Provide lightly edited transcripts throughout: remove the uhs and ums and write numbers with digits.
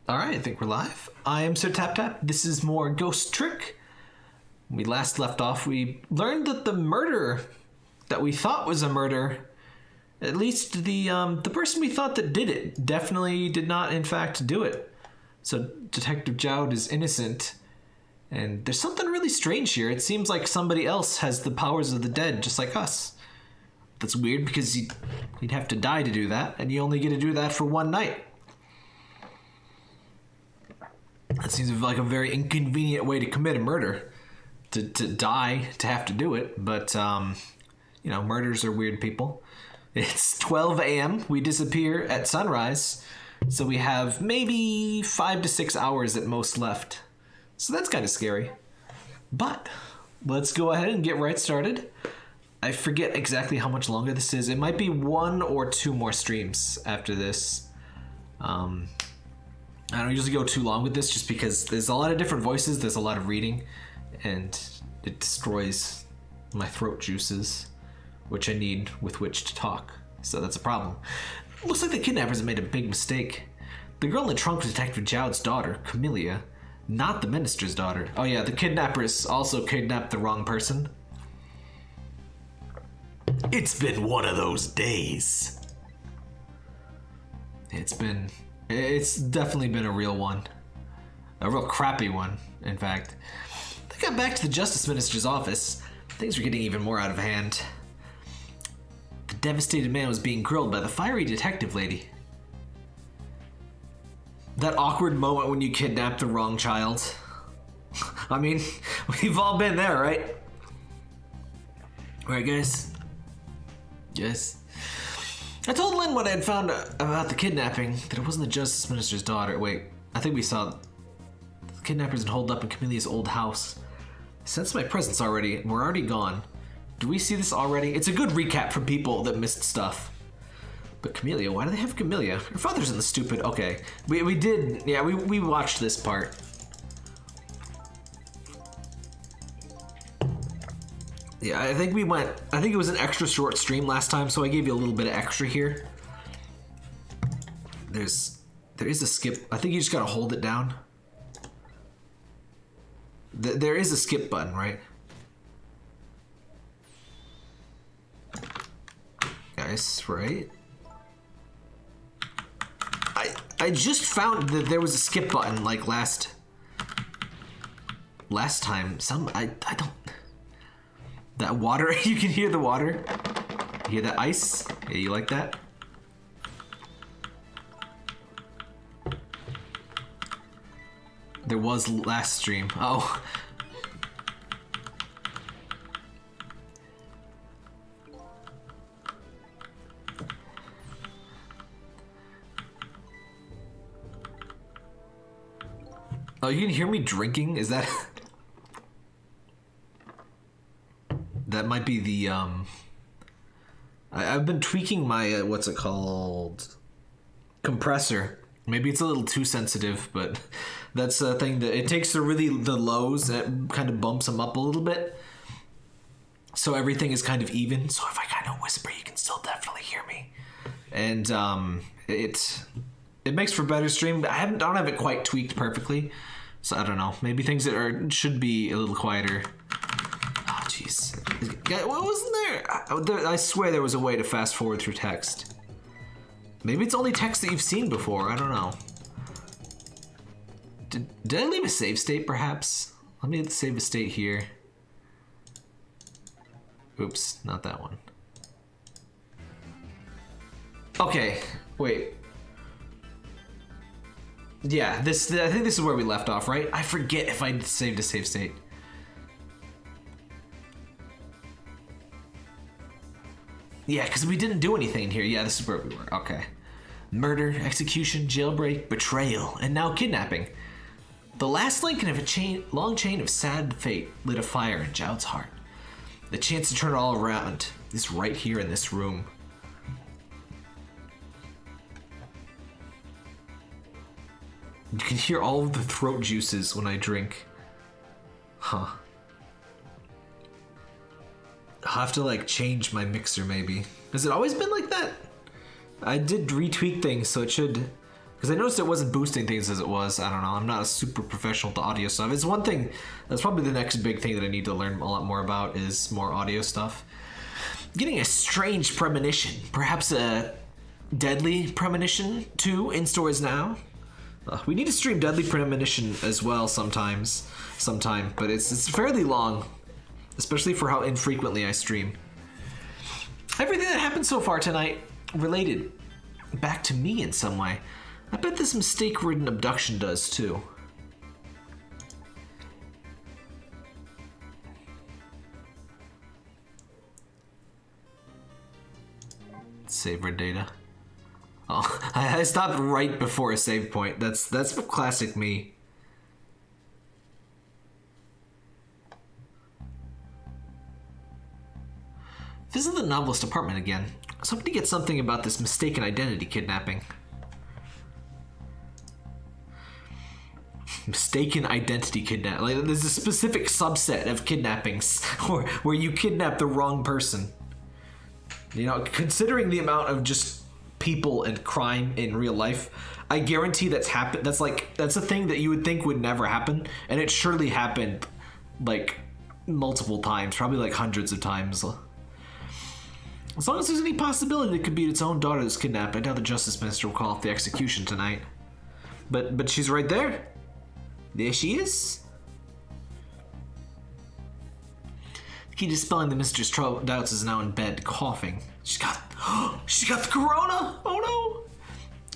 Alright, I think we're live. I am Sir Tap Tap. This is more Ghost Trick. When we last left off, we learned that the murder that we thought was a murder, at least the person we thought that did it, definitely did not in fact do it. So Detective Jowd is innocent. And there's something really strange here. It seems like somebody else has the powers of the dead, just like us. That's weird because you'd have to die to do that, and you only get to do that for one night. That seems like a very inconvenient way to commit a murder. To die, to have to do it. But, murders are weird, people. It's 12 a.m. We disappear at sunrise. So we have maybe 5 to 6 hours at most left. So that's kind of scary. But let's go ahead and get right started. I forget exactly how much longer this is. It might be 1 or 2 more streams after this. I don't usually go too long with this just because there's a lot of different voices, there's a lot of reading, and it destroys my throat juices, which I need with which to talk. So that's a problem. Looks like the kidnappers have made a big mistake. The girl in the trunk was Detective Jowd's daughter, Camellia, not the minister's daughter. Oh yeah, the kidnappers also kidnapped the wrong person. It's been one of those days. It's definitely been a real one. A real crappy one, in fact. They got back to the Justice Minister's office. Things were getting even more out of hand. The devastated man was being grilled by the fiery detective lady. That awkward moment when you kidnap the wrong child. I mean, we've all been there, right? Right, guys? Yes. I told Lynn what I had found about the kidnapping, that it wasn't the Justice Minister's daughter. Wait, I think we saw the kidnappers had holed up in Camelia's old house. I sensed my presence already, and we're already gone. Do we see this already? It's a good recap for people that missed stuff. But Camellia, why do they have Camellia? Her father's in the stupid... Okay, we did... Yeah, we watched this part. Yeah, I think it was an extra short stream last time, so I gave you a little bit of extra here. There is a skip. I think you just gotta hold it down. There is a skip button, right? Guys, right? I just found that there was a skip button like last time. I don't... That water, you can hear the water. You hear that ice? Yeah, you like that? There was last stream. Oh. Oh, you can hear me drinking? Is that... That might be the, I've been tweaking my, what's it called? Compressor. Maybe it's a little too sensitive, but that's a thing that it takes the lows and it kind of bumps them up a little bit. So everything is kind of even. So if I kind of whisper, you can still definitely hear me. And, it makes for better stream. I don't have it quite tweaked perfectly. So I don't know. Maybe things that should be a little quieter. Oh, jeez. What wasn't there? I swear there was a way to fast forward through text. Maybe it's only text that you've seen before. I don't know. Did I leave a save state, perhaps? Let me save a state here. Oops, not that one. Okay, wait. Yeah, I think this is where we left off, right? I forget if I saved a save state. Yeah, because we didn't do anything here. Yeah, this is where we were. Okay. Murder, execution, jailbreak, betrayal, and now kidnapping. The last link in a long chain of sad fate lit a fire in Jowd's heart. The chance to turn it all around is right here in this room. You can hear all of the throat juices when I drink. Huh. I'll have to like change my mixer maybe. Has it always been like that? I did retweak things, so it should Because I noticed it wasn't boosting things as it was. I don't know. I'm not a super professional to audio stuff. It's one thing. That's probably the next big thing that I need to learn a lot more about is more audio stuff. Getting a strange premonition. Perhaps a deadly premonition too in stores now. We need to stream Deadly Premonition as well sometime. But it's fairly long. Especially for how infrequently I stream. Everything that happened so far tonight related back to me in some way. I bet this mistake-ridden abduction does too. Save our data. Oh, I stopped right before a save point. That's classic me. Visit the novelist apartment again. I was hoping to get something about this mistaken identity kidnapping. Mistaken identity kidnapping. Like, there's a specific subset of kidnappings where you kidnap the wrong person. You know, considering the amount of just people and crime in real life, I guarantee that's happened. That's a thing that you would think would never happen, and it surely happened like multiple times, probably like hundreds of times. As long as there's any possibility it could be its own daughter that's kidnapped, I doubt the Justice Minister will call off the execution tonight. But she's right there. There she is. The key to dispelling the Minister's doubts is now in bed, coughing. She's got the corona! Oh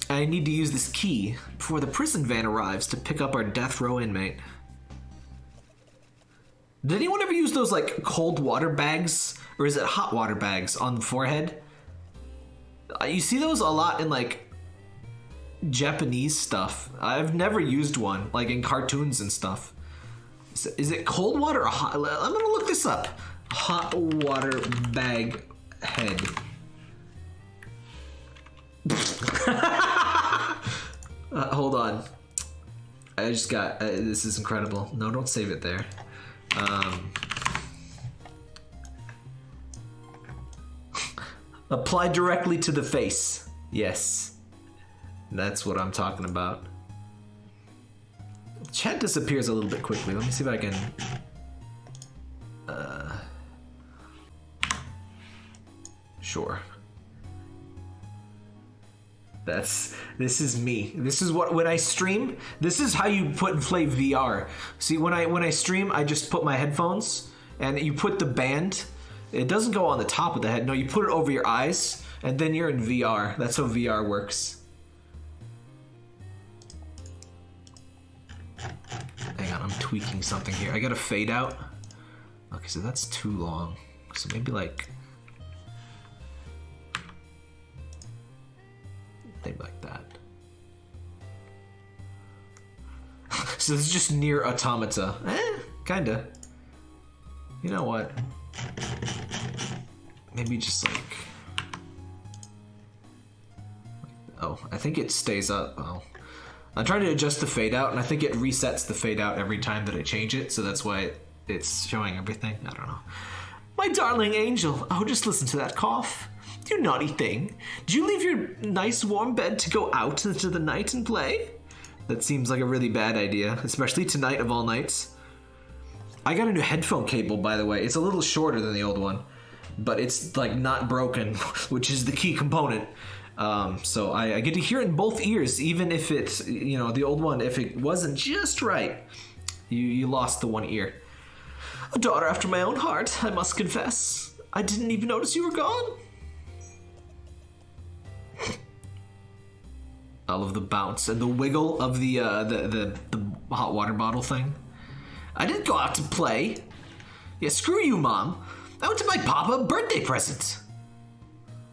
no! I need to use this key before the prison van arrives to pick up our death row inmate. Did anyone ever use those like cold water bags? Or is it hot water bags on the forehead? You see those a lot in like Japanese stuff. I've never used one, like in cartoons and stuff. Is it cold water or hot? I'm gonna look this up. Hot water bag head. Hold on. I just got, this is incredible. No, don't save it there. Apply directly to the face. Yes. That's what I'm talking about. Chat disappears a little bit quickly. Let me see if I can... Sure. This is me. This is what, when I stream, this is how you put and play VR. See, when I stream, I just put my headphones, and you put the band. It doesn't go on the top of the head. No, you put it over your eyes, and then you're in VR. That's how VR works. Hang on, I'm tweaking something here. I gotta fade out. Okay, so that's too long. So maybe like... maybe like that. So this is just near automata. Kinda. You know what? Maybe just like... oh, I think it stays up. Oh. I'm trying to adjust the fade out, and I think it resets the fade out every time that I change it, so that's why it's showing everything. I don't know. My darling angel. Oh, just listen to that cough. You naughty thing. Did you leave your nice warm bed to go out into the night and play? That seems like a really bad idea, especially tonight of all nights. I got a new headphone cable, by the way. It's a little shorter than the old one, but it's like not broken, which is the key component. So I get to hear it in both ears, even if it's, you know, the old one, if it wasn't just right, you lost the one ear. A daughter after my own heart, I must confess. I didn't even notice you were gone. I love the bounce and the wiggle of the hot water bottle thing. I didn't go out to play. Yeah, screw you, Mom. I went to my papa a birthday present.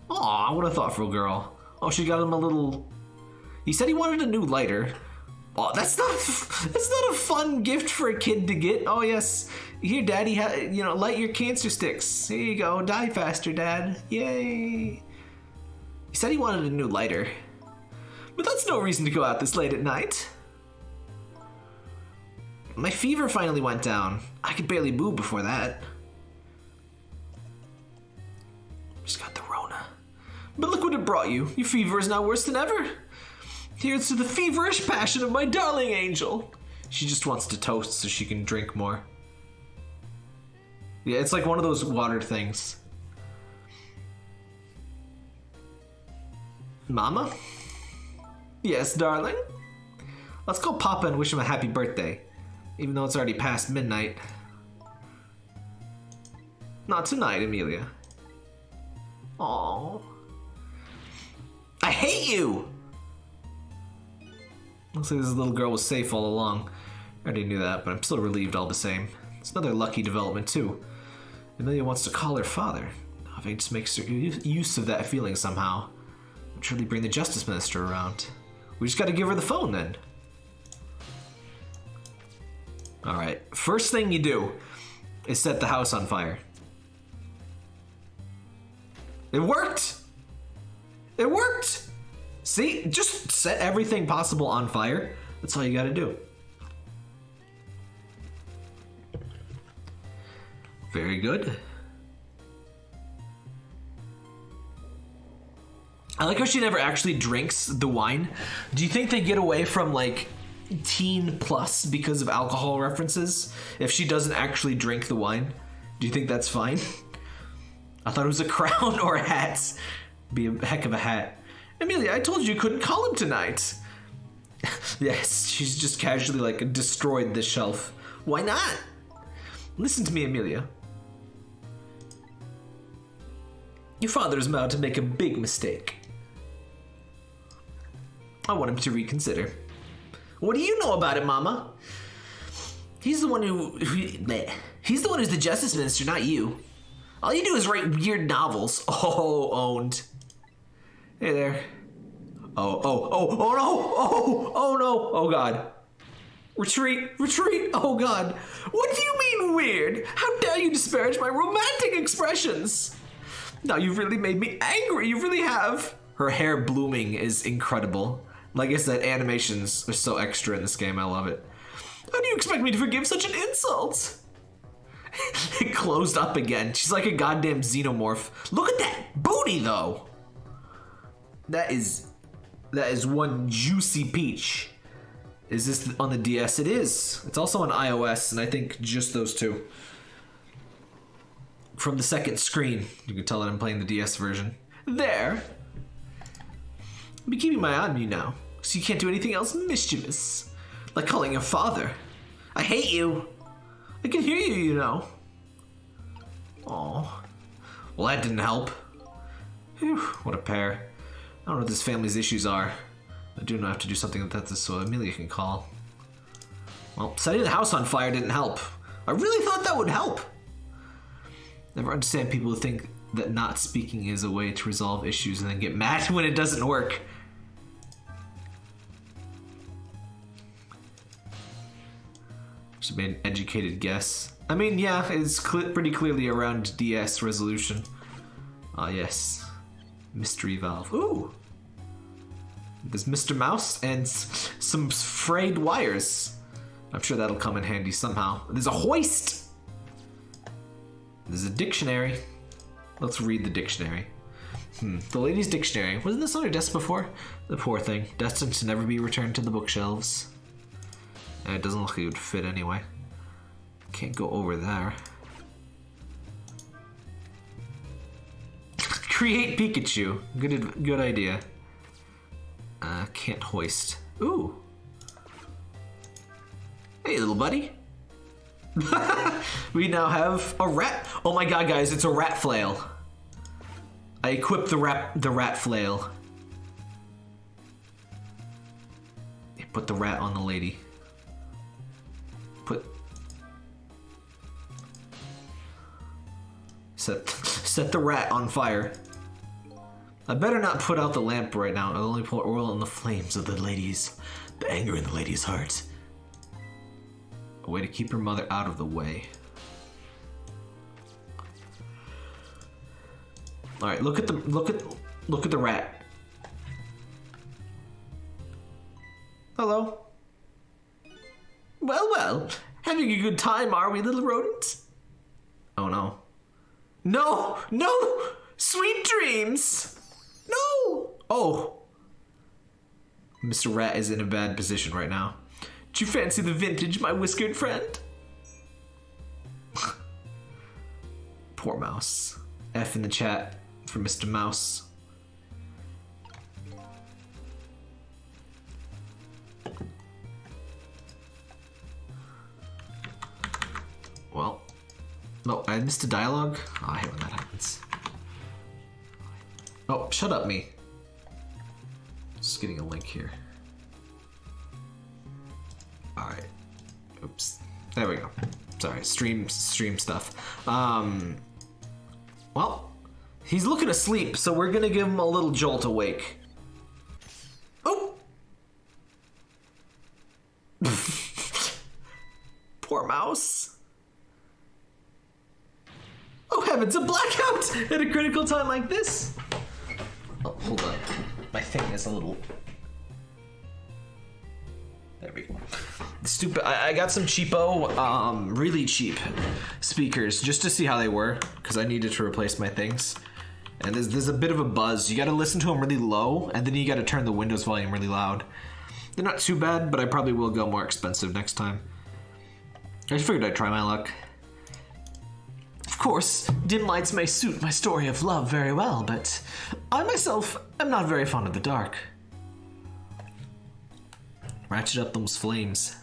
Aw, what a thoughtful girl. Oh, she got him a little... He said he wanted a new lighter. Oh, that's not a fun gift for a kid to get. Oh, yes. Here, Daddy, light your cancer sticks. Here you go. Die faster, Dad. Yay. He said he wanted a new lighter. But that's no reason to go out this late at night. My fever finally went down. I could barely move before that. Just got the Rona. But look what it brought you. Your fever is now worse than ever. Here's to the feverish passion of my darling angel. She just wants to toast so she can drink more. Yeah, it's like one of those water things. Mama? Yes, darling? Let's call Papa and wish him a happy birthday, even though it's already past midnight. Not tonight, Amelia. Aww. I hate you! Looks like this little girl was safe all along. I already knew that, but I'm still relieved all the same. It's another lucky development, too. Amelia wants to call her father. If I just make use of that feeling somehow, I'll truly bring the Justice Minister around. We just gotta give her the phone, then. Alright, first thing you do is set the house on fire. It worked! It worked! See, just set everything possible on fire. That's all you gotta do. Very good. I like how she never actually drinks the wine. Do you think they get away from like teen plus because of alcohol references if she doesn't actually drink the wine? Do you think that's fine? I thought it was a crown or a hat. Be a heck of a hat. Amelia, I told you couldn't call him tonight. Yes, she's just casually like destroyed this shelf. Why not? Listen to me, Amelia. Your father is about to make a big mistake. I want him to reconsider. What do you know about it, Mama? He's the one he's the one who's the Justice Minister, not you. All you do is write weird novels. Oh, owned. Hey there. Oh no! Oh no! Oh God. Retreat! Oh God. What do you mean weird? How dare you disparage my romantic expressions? Now you've really made me angry, you really have. Her hair blooming is incredible. Like I said, animations are so extra in this game, I love it. How do you expect me to forgive such an insult? It closed up again. She's like a goddamn xenomorph. Look at that booty though. That is one juicy peach. Is this on the DS? It is. It's also on iOS, and I think just those two. From the second screen, you can tell that I'm playing the DS version. There. I'll be keeping my eye on you now, so you can't do anything else mischievous. Like calling your father. I hate you. I can hear you, you know. Oh. Well, that didn't help. Whew, what a pair. I don't know what this family's issues are. I do not have to do something like that so Amelia can call. Well, setting the house on fire didn't help. I really thought that would help. Never understand people who think that not speaking is a way to resolve issues and then get mad when it doesn't work. Should made an educated guess. I mean, yeah, it's pretty clearly around DS resolution. Ah, yes. Mystery valve. Ooh! There's Mr. Mouse and some frayed wires. I'm sure that'll come in handy somehow. There's a hoist! There's a dictionary. Let's read the dictionary. The Lady's Dictionary. Wasn't this on her desk before? The poor thing. Destined to never be returned to the bookshelves. It doesn't look like it would fit anyway. Can't go over there. Create Pikachu. Good idea. Can't hoist. Ooh. Hey, little buddy. We now have a rat. Oh my god, guys, it's a rat flail. I equipped the rat flail. Put the rat on the lady. Set the rat on fire. I better not put out the lamp right now. I'll only pour oil on the flames of the anger in the lady's heart. A way to keep her mother out of the way. All right, look at the rat. Hello. Well, having a good time, are we, little rodent? Oh no. No! Sweet dreams! No! Oh. Mr. Rat is in a bad position right now. Do you fancy the vintage, my whiskered friend? Poor mouse. F in the chat for Mr. Mouse. Well, no, I missed a dialogue. Oh, I hate when that happens. Oh, shut up, me. Just getting a link here. Alright. Oops. There we go. Sorry, stream stuff. Well, he's looking asleep, so we're gonna give him a little jolt awake. Oh! Poor mouse. Oh heavens, a blackout at a critical time like this. Oh, hold on. My thing is a little... There we go. Stupid. I got some cheapo, really cheap speakers just to see how they were, because I needed to replace my things. And there's a bit of a buzz. You got to listen to them really low, and then you got to turn the Windows volume really loud. They're not too bad, but I probably will go more expensive next time. I just figured I'd try my luck. Of course, dim lights may suit my story of love very well, but I myself am not very fond of the dark. Ratchet up those flames.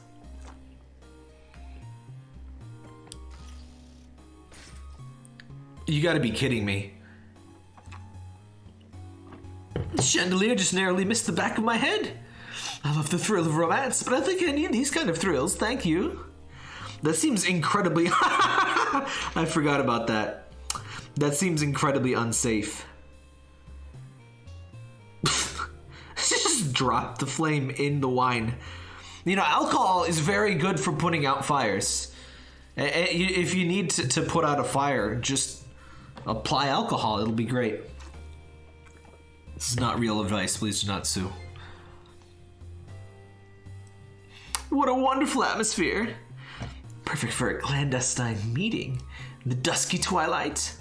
You gotta be kidding me. The chandelier just narrowly missed the back of my head. I love the thrill of romance, but I think I need these kind of thrills, thank you. That seems incredibly... I forgot about that. That seems incredibly unsafe. Just drop the flame in the wine. You know, alcohol is very good for putting out fires. If you need to put out a fire, just apply alcohol. It'll be great. This is not real advice. Please do not sue. What a wonderful atmosphere. Perfect for a clandestine meeting in the dusky twilight.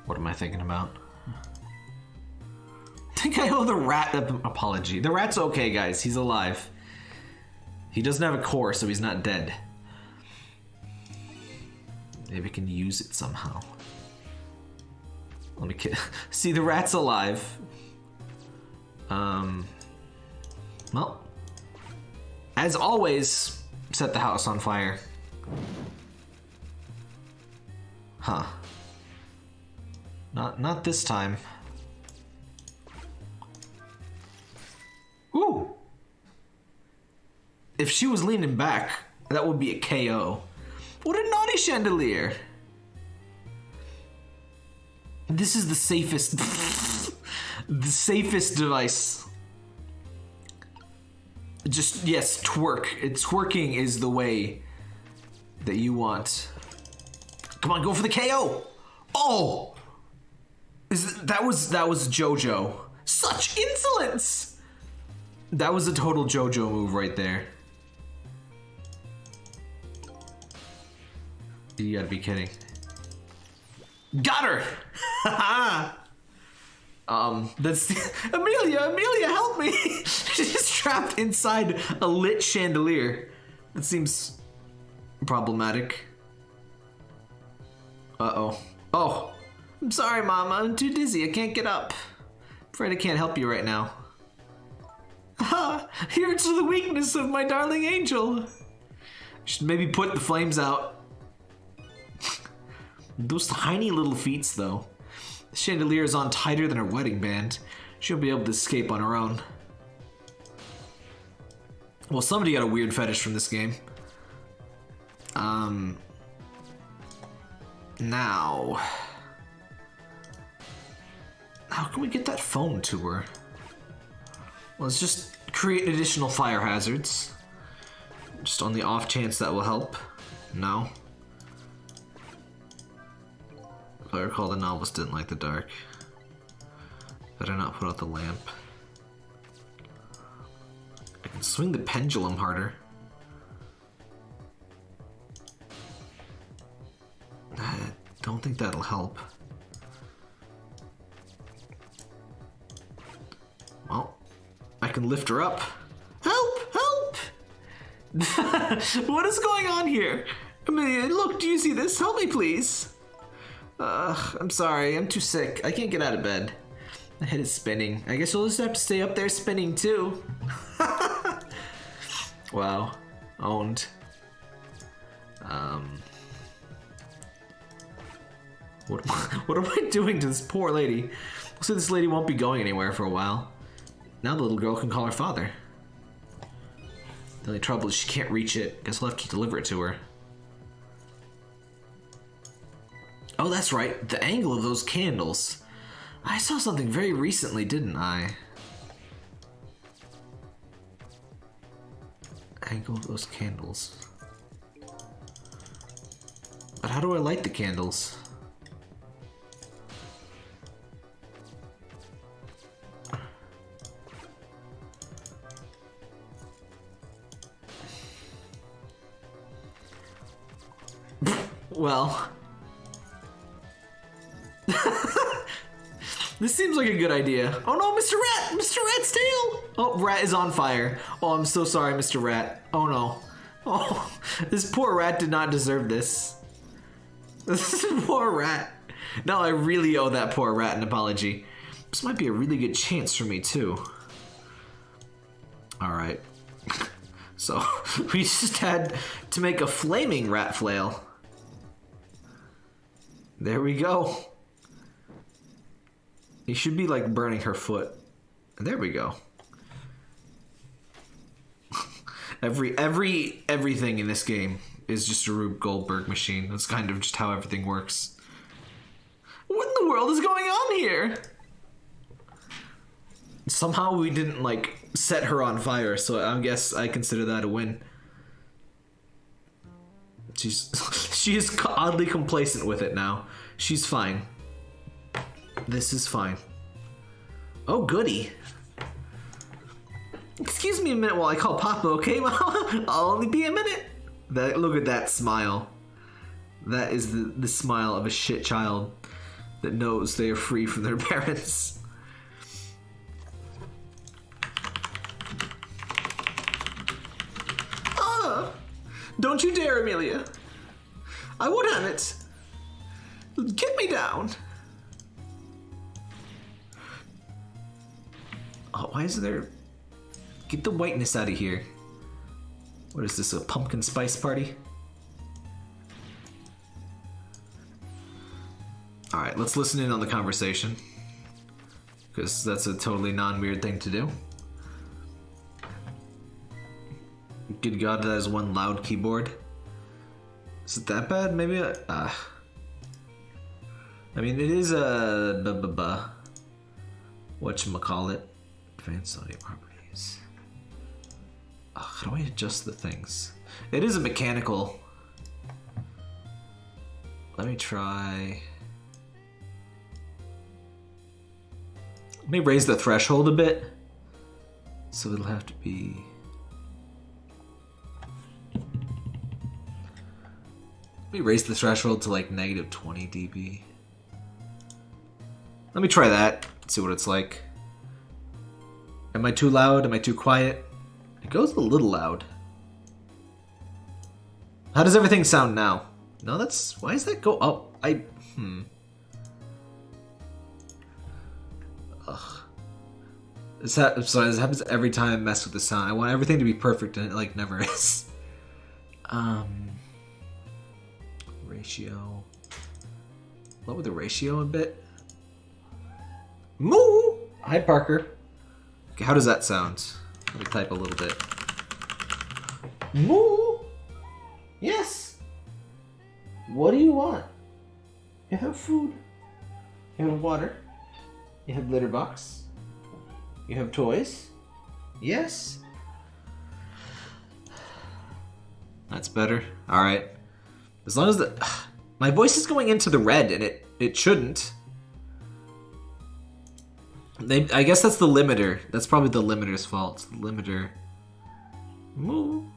What am I thinking about? I think I owe the rat an apology. The rat's okay, guys. He's alive. He doesn't have a core, so he's not dead. Maybe we can use it somehow. Let me see, the rat's alive. Well, as always, set the house on fire. Huh. Not this time. Ooh! If she was leaning back, that would be a KO. What a naughty chandelier! This is the safest... the safest device. Just, yes, twerk. Twerking is the way that you want. Come on, go for the KO! Oh! That was JoJo. Such insolence! That was a total JoJo move right there. You gotta be kidding. Got her! Haha! That's Amelia, help me! She's trapped inside a lit chandelier. That seems problematic. Uh-oh. Oh! I'm sorry, Mama. I'm too dizzy. I can't get up. Afraid I can't help you right now. Ha! Here to the weakness of my darling angel. Should maybe put the flames out. Those tiny little feet, though. The chandelier is on tighter than her wedding band. She'll be able to escape on her own. Well, somebody got a weird fetish from this game. Now... how can we get that phone to her? Well, let's just create additional fire hazards. Just on the off chance that will help. No. If I recall, the novelist didn't like the dark. Better not put out the lamp. I can swing the pendulum harder. I don't think that'll help. can lift her up. Help! Help! What is going on here? Amelia, look, do you see this? Help me, please. I'm sorry, I'm too sick. I can't get out of bed. My head is spinning. I guess you'll just have to stay up there spinning too. Wow. Owned. What am I doing to this poor lady? Looks like this lady won't be going anywhere for a while. Now the little girl can call her father. The only trouble is she can't reach it. Guess I'll have to deliver it to her. Oh, that's right. The angle of those candles. I saw something very recently, didn't I? Angle of those candles. But how do I light the candles? Well, this seems like a good idea. Oh no, Mr. Rat! Mr. Rat's tail! Oh, Rat is on fire. Oh, I'm so sorry, Mr. Rat. Oh no. Oh, this poor rat did not deserve this. This poor rat. Now I really owe that poor rat an apology. This might be a really good chance for me too. Alright. So, we just had to make a flaming rat flail. There we go. He should be like burning her foot. There we go. Everything in this game is just a Rube Goldberg machine. That's kind of just how everything works. What in the world is going on here? Somehow we didn't like set her on fire, so I guess I consider that a win. She is oddly complacent with it now. She's fine. This is fine. Oh, goody. Excuse me a minute while I call Papa, okay, Mama? I'll only be a minute. Look at that smile. That is the smile of a shit child that knows they are free from their parents. Don't you dare, Amelia. I won't have it. Get me down. Oh, why is there... Get the whiteness out of here. What is this, a pumpkin spice party? Alright, let's listen in on the conversation. Because that's a totally non-weird thing to do. Good God, that is one loud keyboard. Is it that bad? Maybe I mean, it is a... whatchamacallit. Advanced audio properties. How do I adjust the things? It is a mechanical... Let me try... Let me raise the threshold a bit. So it'll have to be... Let me raise the threshold to like -20 dB. Let me try that, see what it's like. Am I too loud? Am I too quiet? It goes a little loud. How does everything sound now? No, that's... Why does that go up? Ugh. Sorry, this happens every time I mess with the sound. I want everything to be perfect and it like never is. Ratio. Lower the ratio a bit. Moo! Hi, Parker. Okay, how does that sound? Let me type a little bit. Moo! Yes! What do you want? You have food. You have water. You have litter box. You have toys. Yes? That's better. Alright. As long as my voice is going into the red, and it shouldn't. I guess that's the limiter. That's probably the limiter's fault. The limiter. Moo.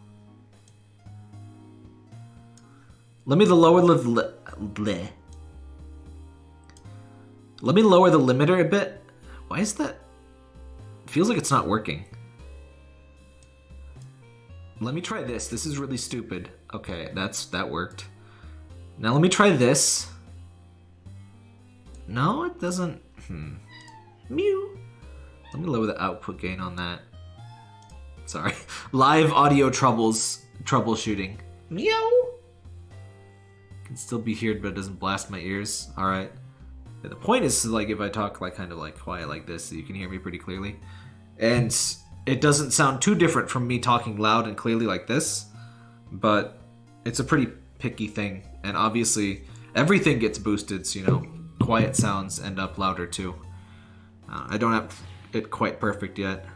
Let me lower the Let me lower the limiter a bit. Why is that? It feels like it's not working. Let me try this. This is really stupid. Okay, that worked. Now let me try this. No, it doesn't. Mew. Let me lower the output gain on that. Sorry. Live audio troubleshooting. Meow. Can still be heard, but it doesn't blast my ears. Alright. Yeah, the point is, like, if I talk like kind of like quiet like this, so you can hear me pretty clearly. And it doesn't sound too different from me talking loud and clearly like this. But it's a pretty picky thing. And obviously, everything gets boosted, so, you know, quiet sounds end up louder too. I don't have it quite perfect yet.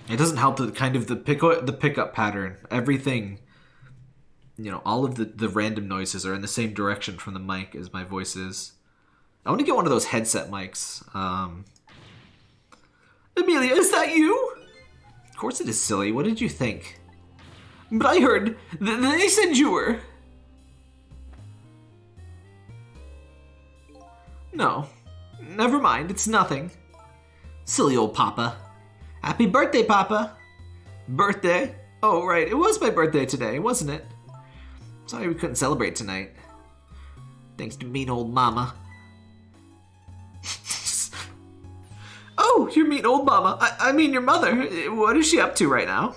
It doesn't help that kind of the pickup pattern. Everything, you know, all of the random noises are in the same direction from the mic as my voice is. I want to get one of those headset mics. Amelia, is that you? Of course it is, silly. What did you think? But I heard they said you were. No. Never mind, it's nothing. Silly old Papa. Happy birthday, Papa. Birthday? Oh, right, it was my birthday today, wasn't it? Sorry we couldn't celebrate tonight. Thanks to mean old Mama. Oh, your mean old Mama. I mean your mother. What is she up to right now?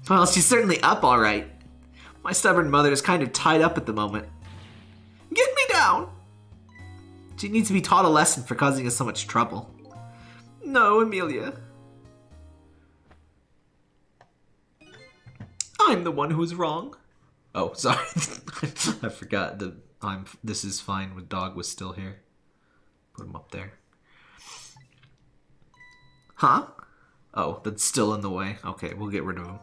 Well, she's certainly up all right. My stubborn mother is kind of tied up at the moment. Get me down! She needs to be taught a lesson for causing us so much trouble. No, Amelia. I'm the one who's wrong. Oh, sorry. I forgot that this is fine when Dog was still here. Put him up there. Huh? Oh, that's still in the way. Okay, we'll get rid of him.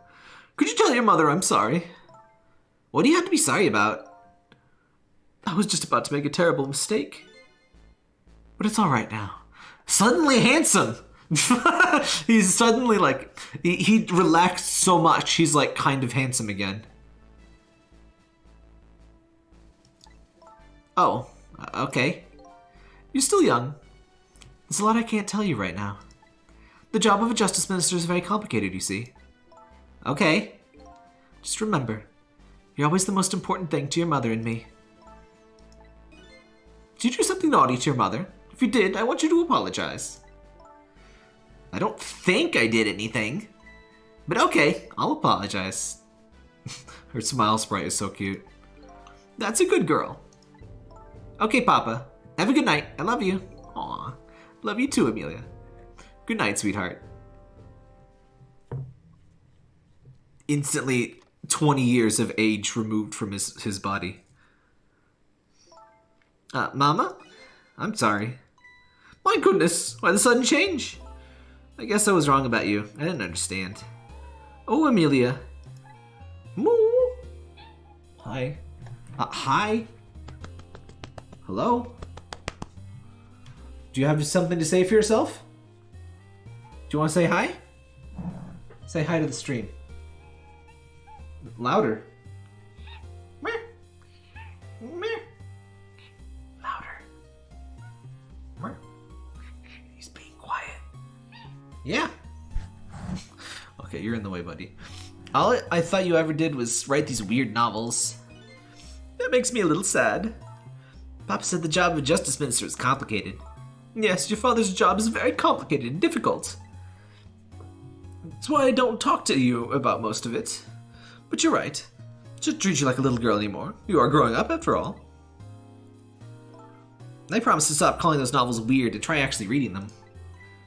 Could you tell your mother I'm sorry? What do you have to be sorry about? I was just about to make a terrible mistake. But it's alright now. Suddenly handsome! He's suddenly like, he relaxed so much, he's like kind of handsome again. Oh, okay. You're still young. There's a lot I can't tell you right now. The job of a justice minister is very complicated, you see. Okay. Just remember, you're always the most important thing to your mother and me. Did you do something naughty to your mother? If you did, I want you to apologize. I don't think I did anything. But okay, I'll apologize. Her smile sprite is so cute. That's a good girl. Okay, Papa. Have a good night. I love you. Aw. Love you too, Amelia. Good night, sweetheart. Instantly 20 years of age removed from his body. Mama? I'm sorry. My goodness, why the sudden change? I guess I was wrong about you. I didn't understand. Oh, Amelia. Moo. Hi. Hi. Hello? Do you have something to say for yourself? Do you want to say hi? Say hi to the stream. Louder. Meh. Meh. Louder. Meh. He's being quiet. Yeah. Okay, you're in the way, buddy. All I thought you ever did was write these weird novels. That makes me a little sad. Papa said the job of a justice minister is complicated. Yes, your father's job is very complicated and difficult. That's why I don't talk to you about most of it. But you're right. I shouldn't treat you like a little girl anymore. You are growing up, after all. I promise to stop calling those novels weird and try actually reading them.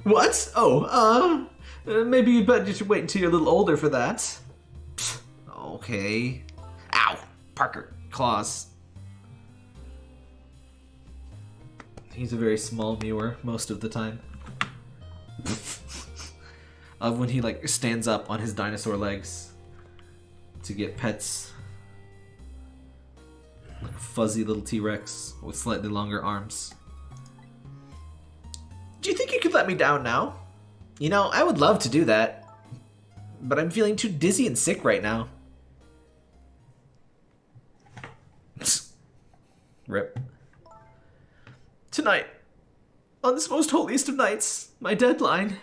What? Oh, maybe you'd better wait until you're a little older for that. Pfft, okay. Ow! Parker. Claws. He's a very small Mewer most of the time. Of when he like stands up on his dinosaur legs to get pets. Like a fuzzy little T-Rex with slightly longer arms. Do you think you could let me down now? You know, I would love to do that. But I'm feeling too dizzy and sick right now. Rip. Tonight, on this most holiest of nights, my deadline,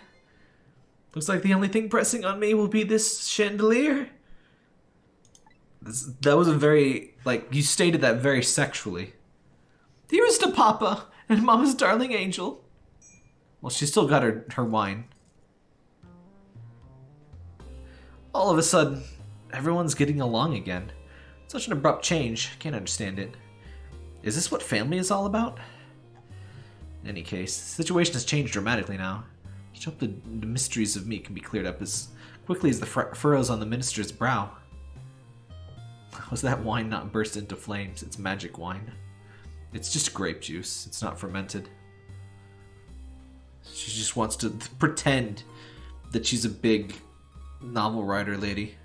Looks like the only thing pressing on me will be this chandelier. That was a very, like, you stated that very sexually. Dearest to Papa and Mama's darling angel. Well, she still got her wine. All of a sudden, everyone's getting along again. Such an abrupt change. Can't understand it. Is this what family is all about? In any case, the situation has changed dramatically now. I hope the mysteries of me can be cleared up as quickly as the furrows on the minister's brow. Was that wine not burst into flames? It's magic wine. It's just grape juice. It's not fermented. She just wants to pretend that she's a big novel writer lady.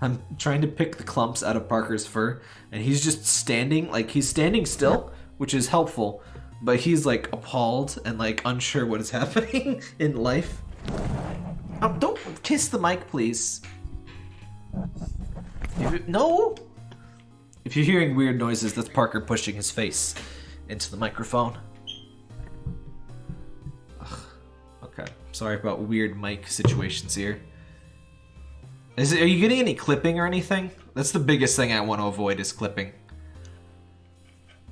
I'm trying to pick the clumps out of Parker's fur, and he's just standing, like, he's standing still, which is helpful, but he's, like, appalled and, like, unsure what is happening in life. Don't kiss the mic, please. No! If you're hearing weird noises, that's Parker pushing his face into the microphone. Ugh. Okay, sorry about weird mic situations here. Are you getting any clipping or anything? That's the biggest thing I want to avoid is clipping.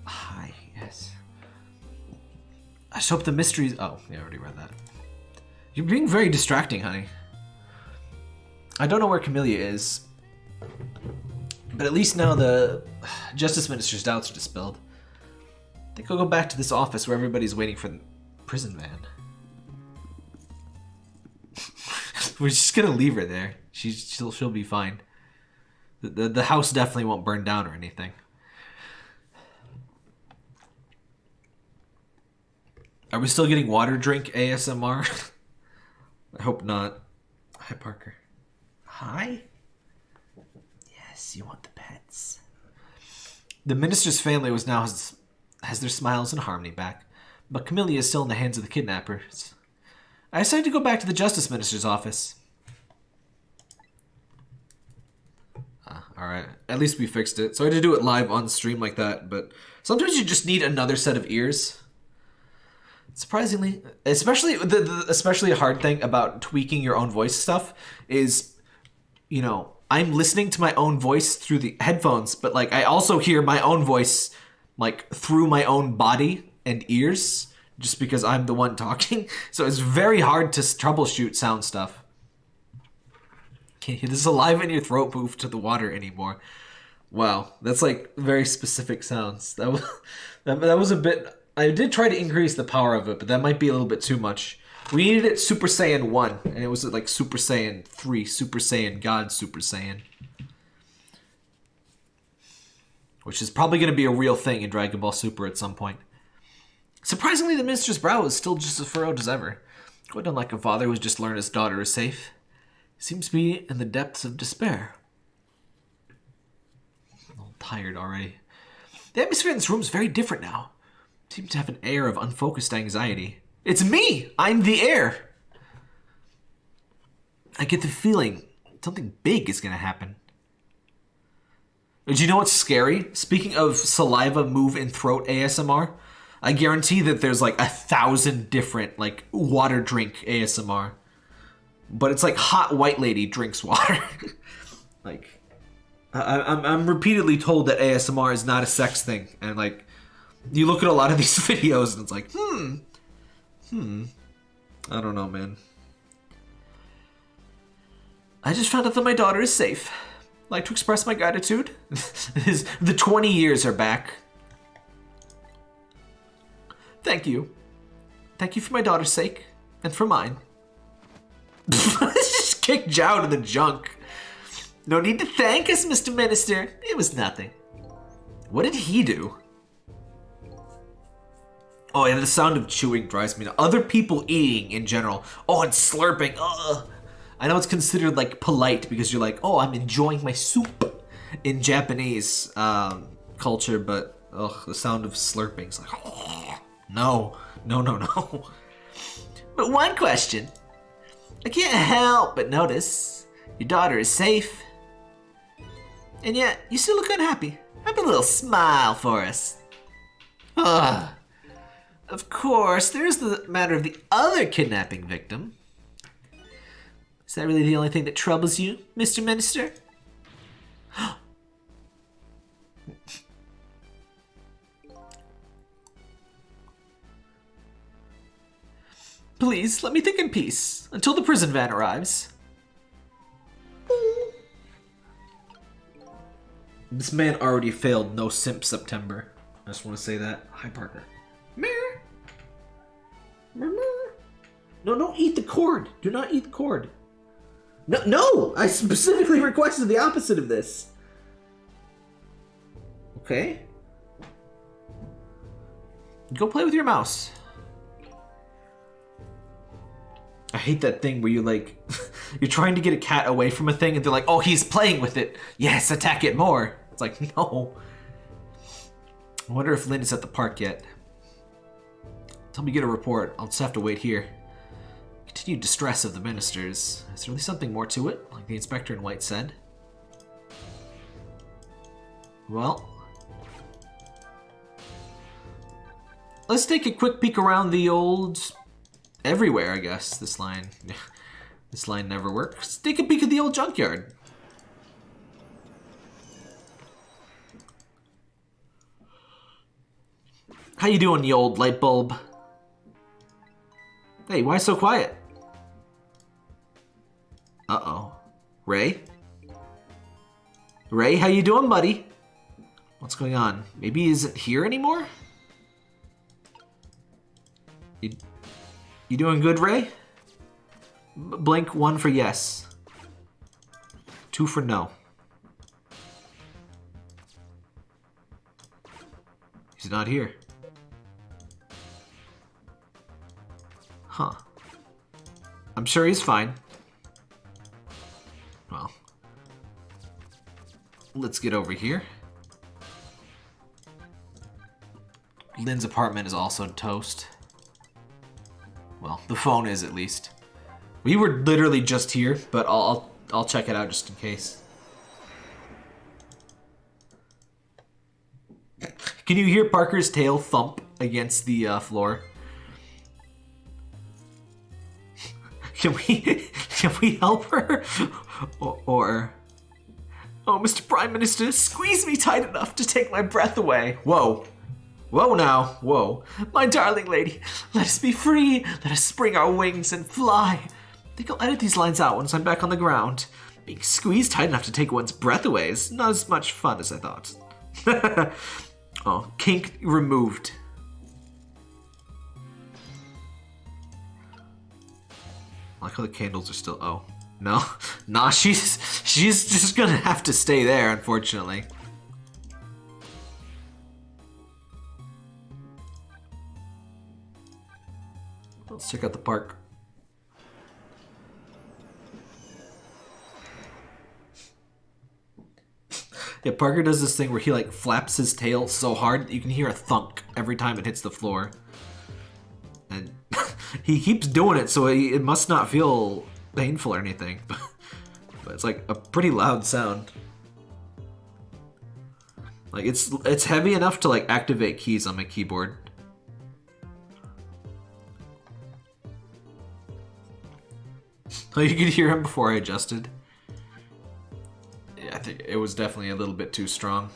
Hi, yes. I just hope the mysteries... Oh, yeah, I already read that. You're being very distracting, honey. I don't know where Camellia is, but at least now the Justice Minister's doubts are dispelled. I think I'll go back to this office where everybody's waiting for the prison van. We're just gonna leave her there. She'll be fine. The house definitely won't burn down or anything. Are we still getting water drink ASMR? I hope not. Hi, Parker. Hi? Yes, you want the pets. The minister's family was now has their smiles and harmony back, but Camellia is still in the hands of the kidnappers. I decided to go back to the Justice Minister's office. Alright, at least we fixed it. So I had to do it live on stream like that, but sometimes you just need another set of ears. Surprisingly, especially especially a hard thing about tweaking your own voice stuff is, you know, I'm listening to my own voice through the headphones, but like I also hear my own voice like through my own body and ears just because I'm the one talking. So it's very hard to troubleshoot sound stuff. Can't hear the saliva in your throat move to the water anymore. Wow, that's like very specific sounds. That was a bit... I did try to increase the power of it, but that might be a little bit too much. We needed it Super Saiyan 1, and it was like Super Saiyan 3, Super Saiyan God Super Saiyan. Which is probably going to be a real thing in Dragon Ball Super at some point. Surprisingly, the minister's brow is still just as furrowed as ever. Quite unlike a father who's just learned his daughter is safe. Seems to be in the depths of despair. I'm a little tired already. The atmosphere in this room is very different now. Seems to have an air of unfocused anxiety. It's me! I'm the heir! I get the feeling something big is gonna happen. Do you know what's scary? Speaking of saliva move in throat ASMR, I guarantee that there's like 1,000 different like water drink ASMR. But it's like hot white lady drinks water. Like, I'm repeatedly told that ASMR is not a sex thing, and like, you look at a lot of these videos and it's like, I don't know, man. I just found out that my daughter is safe. I'd like to express my gratitude. The 20 years are back. Thank you. Thank you for my daughter's sake, and for mine. Just kick Zhao to the junk. No need to thank us, Mr. Minister. It was nothing. What did he do? Oh, yeah, the sound of chewing drives me nuts. Other people eating in general. Oh, and slurping. Ugh. I know it's considered like polite because you're like, oh, I'm enjoying my soup in Japanese culture, but ugh, the sound of slurping is like, oh, no. But one question. I can't help but notice your daughter is safe. And yet, you still look unhappy. Have a little smile for us. Of course, there's the matter of the other kidnapping victim. Is that really the only thing that troubles you, Mr. Minister? Please, let me think in peace, until the prison van arrives. This man already failed No Simp September. I just want to say that. Hi, Parker. No, don't eat the cord. Do not eat the cord. No! I specifically requested the opposite of this. Okay. Go play with your mouse. I hate that thing where you like, you're trying to get a cat away from a thing and they're like, oh, he's playing with it. Yes, attack it more. It's like, no. I wonder if Lynn is at the park yet. Until we get a report, I'll just have to wait here. Continued distress of the ministers. Is there really something more to it, like the inspector in white said? Well, let's take a quick peek around the old... everywhere, I guess. This line never works. Let's take a peek at the old junkyard. How you doing, you old light bulb? Hey, why so quiet? Uh-oh. Ray? Ray, how you doing, buddy? What's going on? Maybe he isn't here anymore? You doing good, Ray? Blink 1 for yes. 2 for no. He's not here. Huh. I'm sure he's fine. Well. Let's get over here. Lynn's apartment is also toast. Well, the phone is at least. We were literally just here, but I'll check it out just in case. Can you hear Parker's tail thump against the floor? Can we help her? Or oh, Mr. Prime Minister, squeeze me tight enough to take my breath away. Whoa. Whoa now, whoa. My darling lady, let us be free. Let us spring our wings and fly. I think I'll edit these lines out once I'm back on the ground. Being squeezed tight enough to take one's breath away is not as much fun as I thought. Oh, kink removed. I like how the candles are still, oh. No, nah, she's just gonna have to stay there, unfortunately. Let's check out the park. Yeah, Parker does this thing where he like flaps his tail so hard that you can hear a thunk every time it hits the floor. And he keeps doing it, so it must not feel painful or anything. But it's like a pretty loud sound. Like it's heavy enough to like activate keys on my keyboard. Oh, you could hear him before I adjusted. Yeah, I think it was definitely a little bit too strong.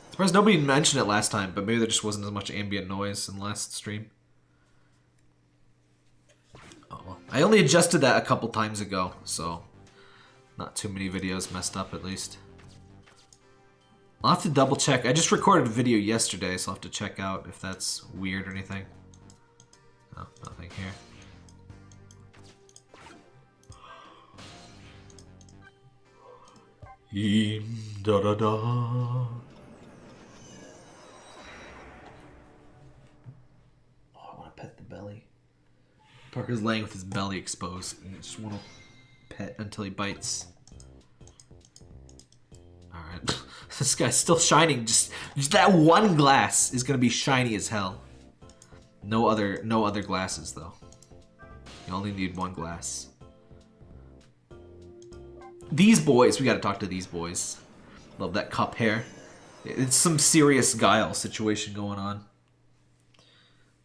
Surprised nobody mentioned it last time, but maybe there just wasn't as much ambient noise in the last stream. Oh well. I only adjusted that a couple times ago, so not too many videos messed up at least. I'll have to double check. I just recorded a video yesterday, so I'll have to check out if that's weird or anything. No, nothing here. Da da da. Oh, I want to pet the belly. Parker's laying with his belly exposed, and I just want to pet until he bites. All right, this guy's still shining. Just that one glass is gonna be shiny as hell. No other glasses though. You only need one glass. These boys, we gotta talk to these boys. Love that cup hair. It's some serious Guile situation going on.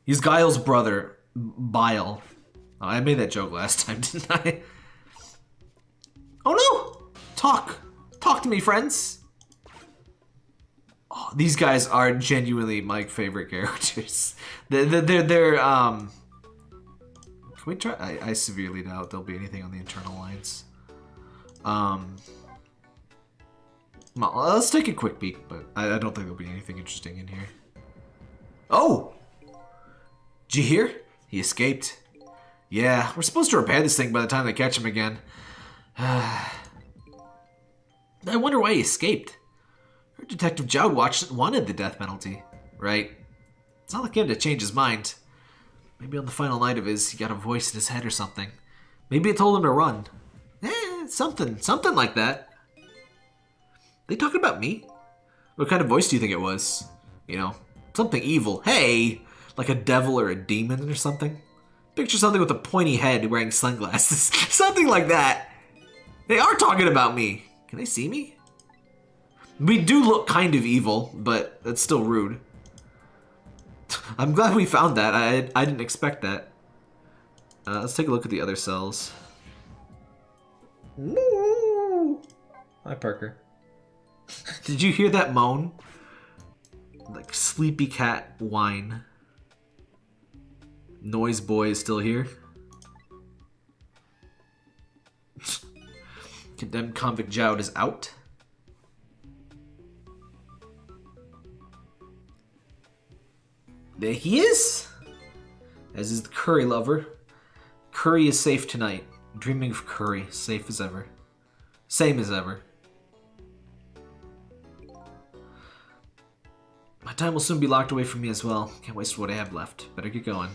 He's Guile's brother, Bile. Oh, I made that joke last time, didn't I? Oh no! Talk! Talk to me, friends! Oh, these guys are genuinely my favorite characters. They're can we try? I severely doubt there'll be anything on the internal lines. Well, let's take a quick peek, but I don't think there'll be anything interesting in here. Oh! Did you hear? He escaped. Yeah, we're supposed to repair this thing by the time they catch him again. I wonder why he escaped. Heard Detective Jowd wanted the death penalty, right? It's not like him to change his mind. Maybe on the final night of his, he got a voice in his head or something. Maybe it told him to run. Something like that. They talking about me? What kind of voice do you think it was? You know, something evil. Hey! Like a devil or a demon or something? Picture something with a pointy head wearing sunglasses. Something like that. They are talking about me. Can they see me? We do look kind of evil, but that's still rude. I'm glad we found that. I didn't expect that. Let's take a look at the other cells. Ooh. Hi, Parker. Did you hear that moan? Like sleepy cat whine. Noise boy is still here. Condemned convict Jowd is out. There he is! As is the curry lover. Curry is safe tonight. Dreaming of curry. Safe as ever. Same as ever. My time will soon be locked away from me as well. Can't waste what I have left. Better get going.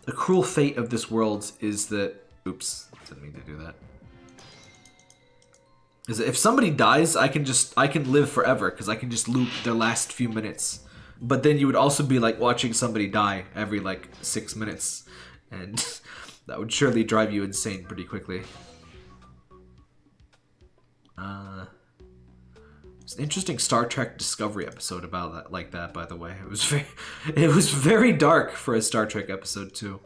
The cruel fate of this world is that... Oops. Didn't mean to do that. Is that if somebody dies, I can live forever because I can just loop their last few minutes. But then you would also be like watching somebody die every like 6 minutes, and that would surely drive you insane pretty quickly. It's an interesting Star Trek Discovery episode about that, like that. By the way, it was very dark for a Star Trek episode too,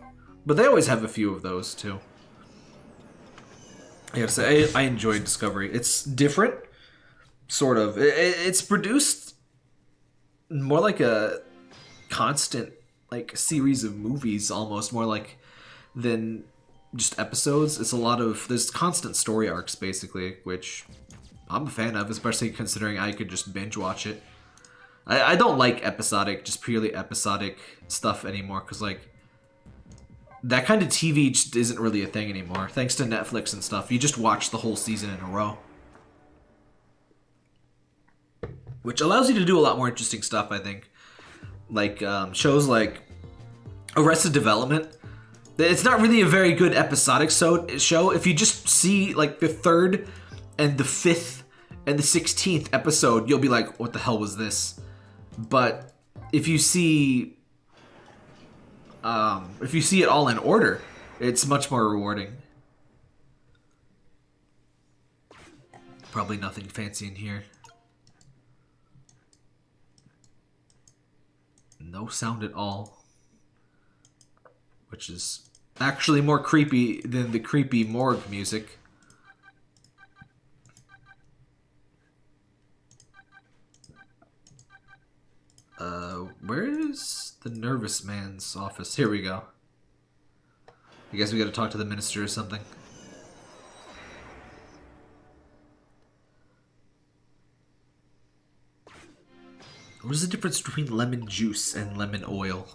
but they always have a few of those too. I gotta say, I enjoyed Discovery. It's different, sort of. It's produced more like a constant, like, series of movies, almost more like than just episodes. It's a lot of there's constant story arcs basically, which I'm a fan of, especially considering I could just binge watch it. I don't like episodic, just purely episodic stuff anymore, because like that kind of TV just isn't really a thing anymore. Thanks to Netflix and stuff, you just watch the whole season in a row. Which allows you to do a lot more interesting stuff, I think. Like, shows like Arrested Development. It's not really a very good episodic show. If you just see, like, the 3rd and the 5th and the 16th episode, you'll be like, what the hell was this? But if you see... it all in order, it's much more rewarding. Probably nothing fancy in here. No sound at all. Which is actually more creepy than the creepy morgue music. Where is the nervous man's office? Here we go. I guess we gotta talk to the minister or something. What is the difference between lemon juice and lemon oil?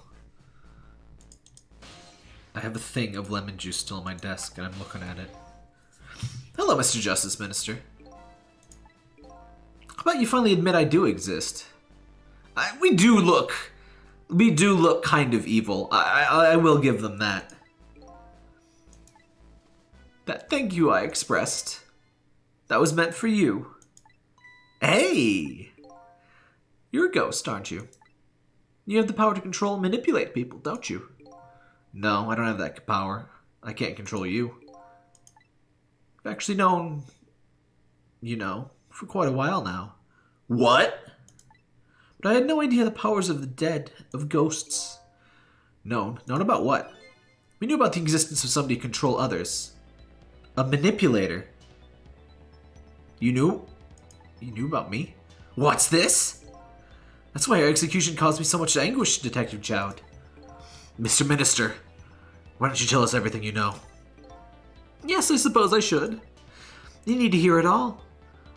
I have a thing of lemon juice still on my desk, and I'm looking at it. Hello, Mr. Justice Minister. How about you finally admit I do exist? We do look kind of evil. I will give them that. That thank you I expressed, that was meant for you. Hey! You're a ghost, aren't you? You have the power to control and manipulate people, don't you? No, I don't have that power. I can't control you. I've actually known, you know, for quite a while now. What? But I had no idea the powers of the dead, of ghosts. Known about what? We knew about the existence of somebody who control others. A manipulator. You knew? You knew about me? What's this? That's why our execution caused me so much anguish, Detective Jowd. Mr. Minister, why don't you tell us everything you know? Yes, I suppose I should. You need to hear it all.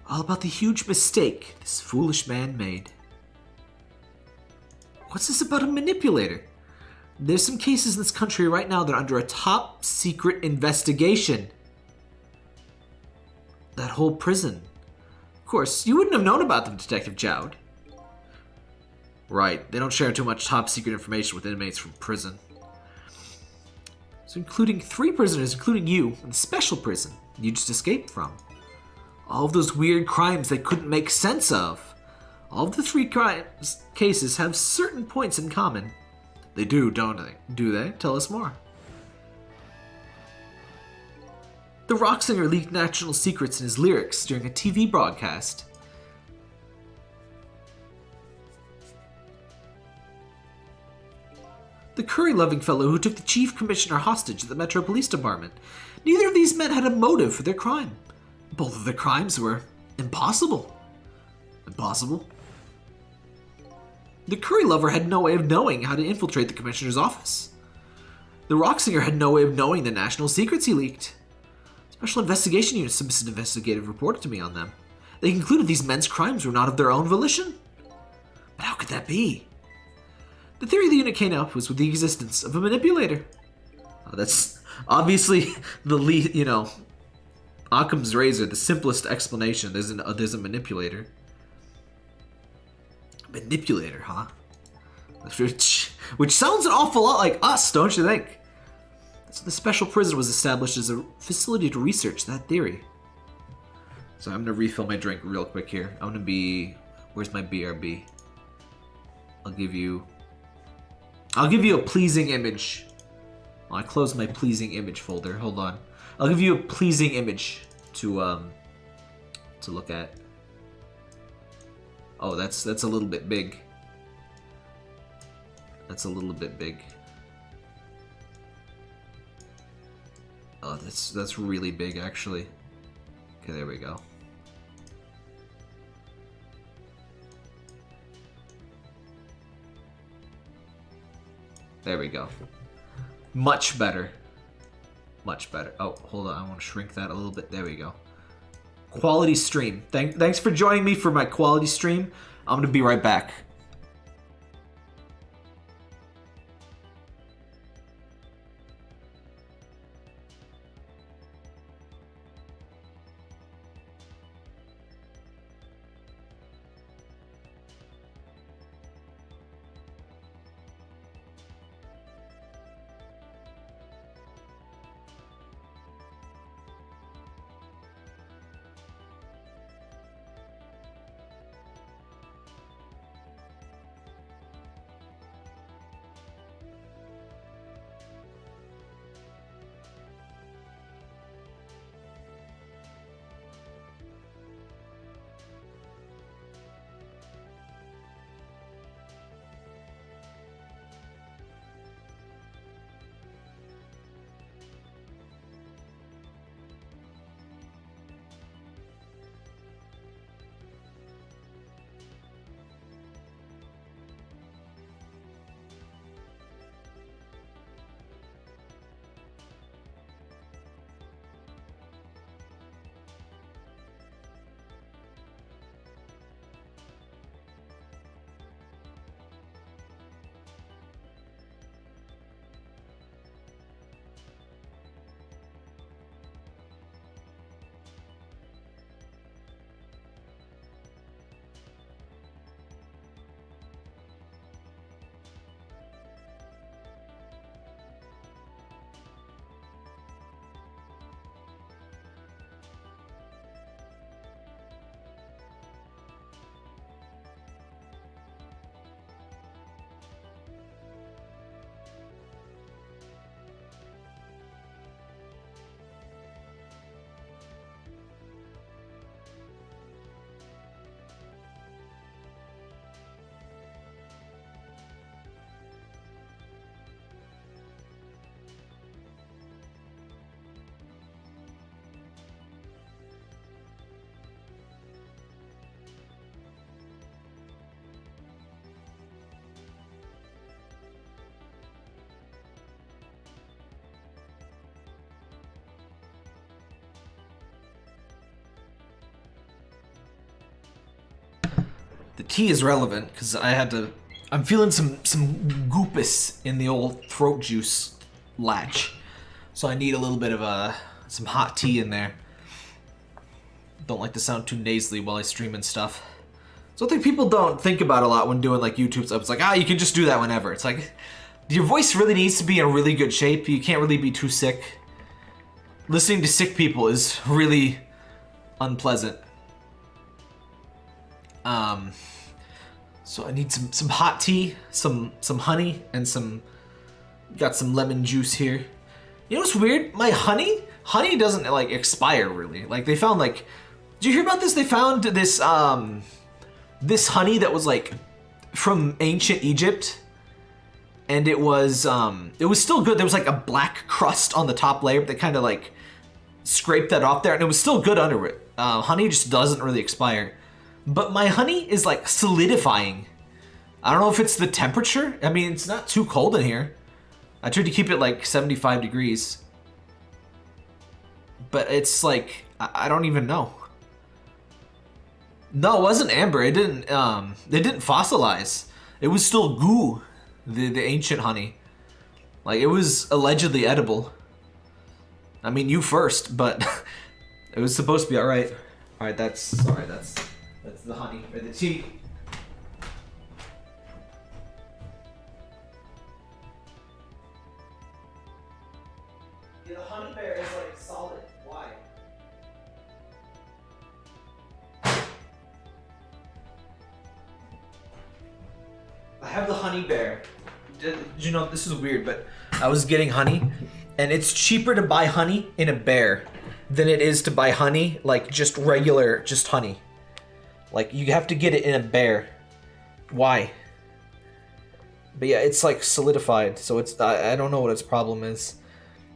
All about the huge mistake this foolish man made. What's this about a manipulator? There's some cases in this country right now that are under a top secret investigation. That whole prison. Of course, you wouldn't have known about them, Detective Jowd. Right, they don't share too much top secret information with inmates from prison. So including 3 prisoners, including you, in the special prison you just escaped from. All of those weird crimes they couldn't make sense of. All of the 3 cases have certain points in common. They do, don't they? Do they? Tell us more. The rock singer leaked national secrets in his lyrics during a TV broadcast. The curry-loving fellow who took the chief commissioner hostage at the Metro Police Department. Neither of these men had a motive for their crime. Both of their crimes were impossible. Impossible? The curry lover had no way of knowing how to infiltrate the commissioner's office. The rock singer had no way of knowing the national secrets he leaked. Special Investigation Unit submitted an investigative report to me on them. They concluded these men's crimes were not of their own volition. But how could that be? The theory the unit came up was with the existence of a manipulator. That's obviously the least, Occam's razor, the simplest explanation. There's a manipulator. Manipulator, huh? Which sounds an awful lot like us, don't you think? So the special prison was established as a facility to research that theory. So I'm gonna refill my drink real quick here. I'm gonna be... Where's my BRB? I'll give you a pleasing image. Well, I closed my pleasing image folder. Hold on. I'll give you a pleasing image to look at. Oh, that's a little bit big. That's a little bit big. Oh, that's really big, actually. Okay, there we go. There we go. Much better. Much better. Oh, hold on. I want to shrink that a little bit. There we go. Quality stream. Thanks for joining me for my quality stream. I'm going to be right back. The tea is relevant because I'm feeling some goopus in the old throat juice latch, so I need a little bit of some hot tea in there. Don't like to sound too nasally while I stream and stuff. Something people don't think about a lot when doing like YouTube stuff. It's like, you can just do that whenever. It's like, your voice really needs to be in really good shape. You can't really be too sick. Listening to sick people is really unpleasant. So I need some hot tea, some honey, and got some lemon juice here. You know what's weird? My honey doesn't like expire really. Like they found like, did you hear about this? They found this this honey that was like from ancient Egypt, and it was still good. There was like a black crust on the top layer, but they kind of like scraped that off there, and it was still good under it. Honey just doesn't really expire. But my honey is like solidifying. I don't know if it's the temperature. I mean, it's not too cold in here. I tried to keep it like 75 degrees. But it's like, I don't even know. No, it wasn't amber. It didn't fossilize. It was still goo, the ancient honey. Like, it was allegedly edible. I mean, you first, but it was supposed to be alright. Alright, that's the honey, or the tea. Yeah, the honey bear is like solid. Why? I have the honey bear. You know, this is weird, but I was getting honey, and it's cheaper to buy honey in a bear than it is to buy honey, like just regular, just honey. Like, you have to get it in a bear. Why? But yeah, it's like solidified, so it's, I don't know what its problem is.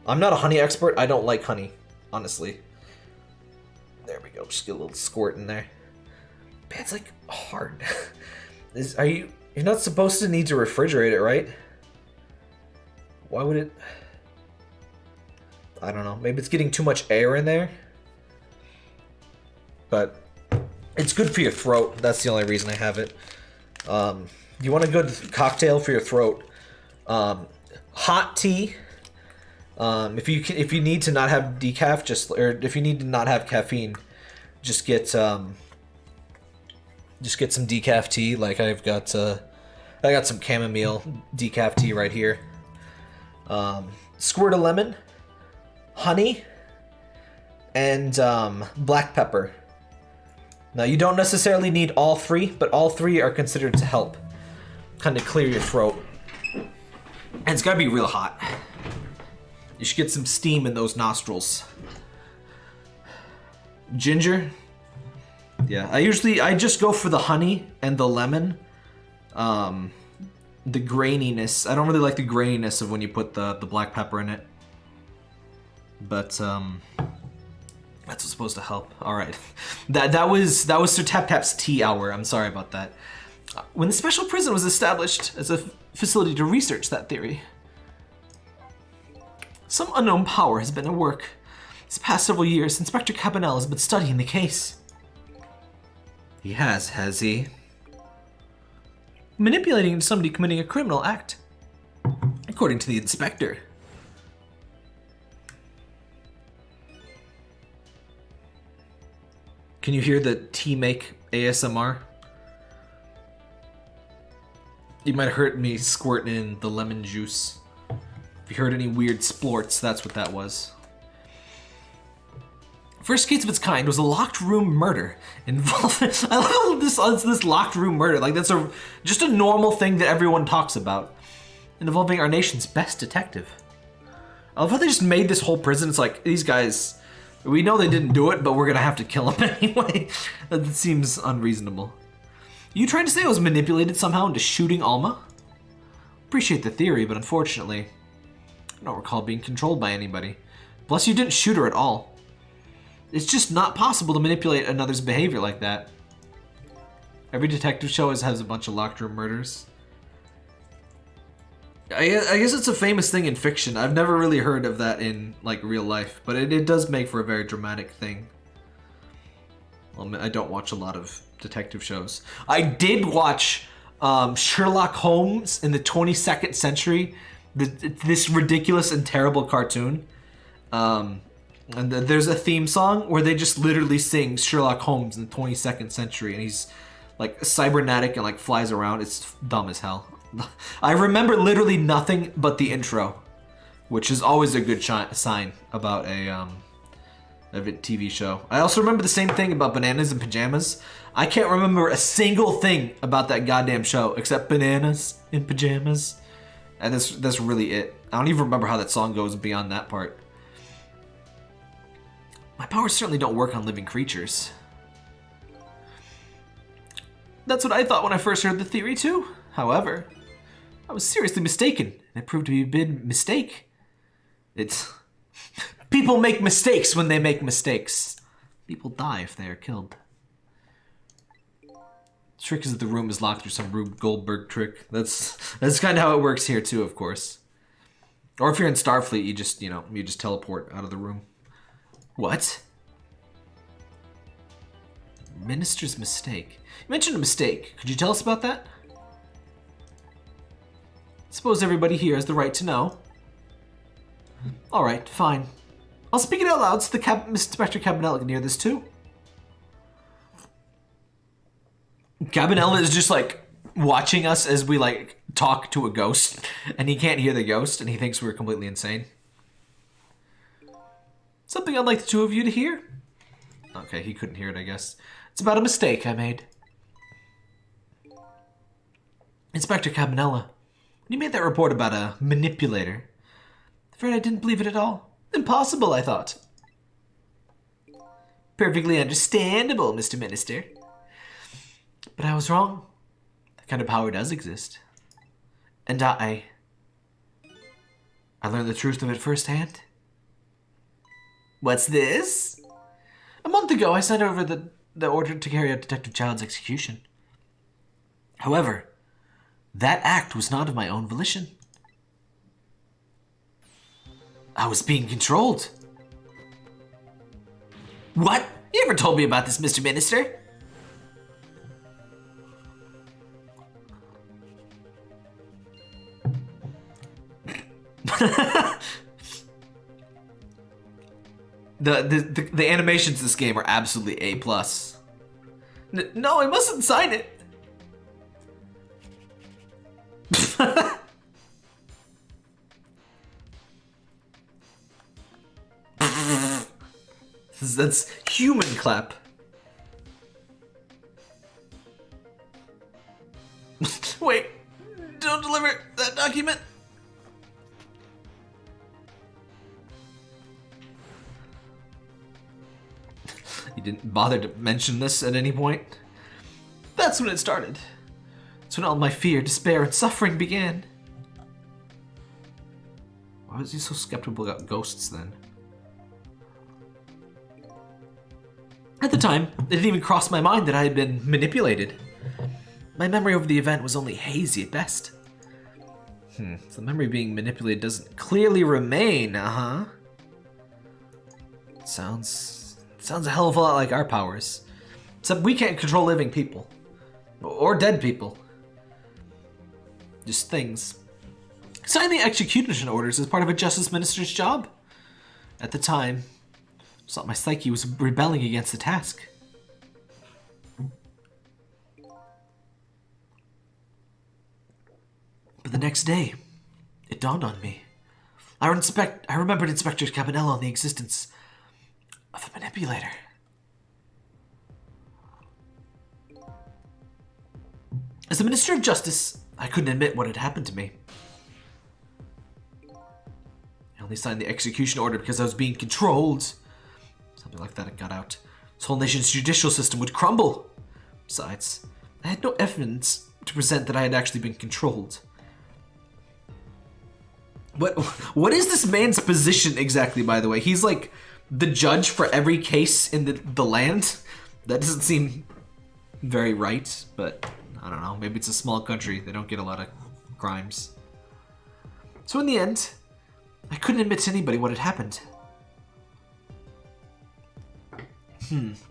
I'm not a honey expert. I don't like honey, honestly. There we go. Just get a little squirt in there. Man, it's like hard. You're not supposed to need to refrigerate it, right? Why would it? I don't know. Maybe it's getting too much air in there. But it's good for your throat. That's the only reason I have it. You want a good cocktail for your throat. Hot tea. If you need to not have decaf, or if you need to not have caffeine, just get some decaf tea. Like I got some chamomile decaf tea right here. Squirt of lemon, honey, and black pepper. Now, you don't necessarily need all three, but all three are considered to help kind of clear your throat. And it's gotta be real hot. You should get some steam in those nostrils. Ginger. Yeah, I just go for the honey and the lemon. The graininess. I don't really like the graininess of when you put the black pepper in it. But, that's what's supposed to help. All right, that was Sir Tap Tap's tea hour. I'm sorry about that. When the special prison was established as a facility to research that theory, some unknown power has been at work. These past several years, Inspector Cabanel has been studying the case. He has he? Manipulating somebody committing a criminal act, according to the inspector. Can you hear the tea make ASMR? You might have heard me squirting in the lemon juice. If you heard any weird splorts, that's what that was. First case of its kind was a locked room murder involving. I love this locked room murder. Like that's just a normal thing that everyone talks about, involving our nation's best detective. I love how they just made this whole prison. It's like these guys. We know they didn't do it, but we're gonna have to kill them anyway. That seems unreasonable. You trying to say I was manipulated somehow into shooting Alma? Appreciate the theory, but unfortunately, I don't recall being controlled by anybody. Plus, you didn't shoot her at all. It's just not possible to manipulate another's behavior like that. Every detective show has a bunch of locked room murders. I guess it's a famous thing in fiction. I've never really heard of that in like real life, but it does make for a very dramatic thing. I don't watch a lot of detective shows. I did watch Sherlock Holmes in the 22nd century. This ridiculous and terrible cartoon. And there's a theme song where they just literally sing Sherlock Holmes in the 22nd century, and he's like cybernetic and like flies around. It's dumb as hell. I remember literally nothing but the intro, which is always a good sign about a TV show. I also remember the same thing about Bananas in Pajamas. I can't remember a single thing about that goddamn show except Bananas in Pajamas, and that's really it. I don't even remember how that song goes beyond that part. My powers certainly don't work on living creatures. That's what I thought when I first heard the theory too. However, I was seriously mistaken, and it proved to be a big mistake. People make mistakes when they make mistakes. People die if they are killed. The trick is that the room is locked through some Rube Goldberg trick. That's kind of how it works here too, of course. Or if you're in Starfleet, you just teleport out of the room. What? Minister's mistake. You mentioned a mistake. Could you tell us about that? Suppose everybody here has the right to know. Alright, fine. I'll speak it out loud so the Inspector Cabanela can hear this too. Cabanela is just like watching us as we like talk to a ghost, and he can't hear the ghost, and he thinks we're completely insane. Something I'd like the two of you to hear? Okay, he couldn't hear it, I guess. It's about a mistake I made. Inspector Cabanela, when you made that report about a manipulator, I'm afraid I didn't believe it at all. Impossible, I thought. Perfectly understandable, Mr. Minister. But I was wrong. That kind of power does exist. And I learned the truth of it firsthand. What's this? A month ago, I sent over the order to carry out Detective Child's execution. However, that act was not of my own volition. I was being controlled. What? You never told me about this, Mr. Minister. The animations in this game are absolutely A+. No, I mustn't sign it. That's human clap. Wait, don't deliver that document. You didn't bother to mention this at any point? That's when it started. That's when all my fear, despair, and suffering began. Why was he so skeptical about ghosts then? At the time, it didn't even cross my mind that I had been manipulated. My memory of the event was only hazy at best. So the memory being manipulated doesn't clearly remain, Sounds a hell of a lot like our powers. Except we can't control living people. Or dead people. Just things. Signing the execution orders is part of a justice minister's job. At the time, I thought my psyche was rebelling against the task. But the next day, it dawned on me. I remembered Inspector Cabanela and the existence of a manipulator. As the Minister of Justice, I couldn't admit what had happened to me. I only signed the execution order because I was being controlled. Something like that had got out. This whole nation's judicial system would crumble. Besides, I had no evidence to present that I had actually been controlled. What is this man's position exactly, by the way? He's like the judge for every case in the land? That doesn't seem very right, but I don't know. Maybe it's a small country. They don't get a lot of crimes. So in the end, I couldn't admit to anybody what had happened.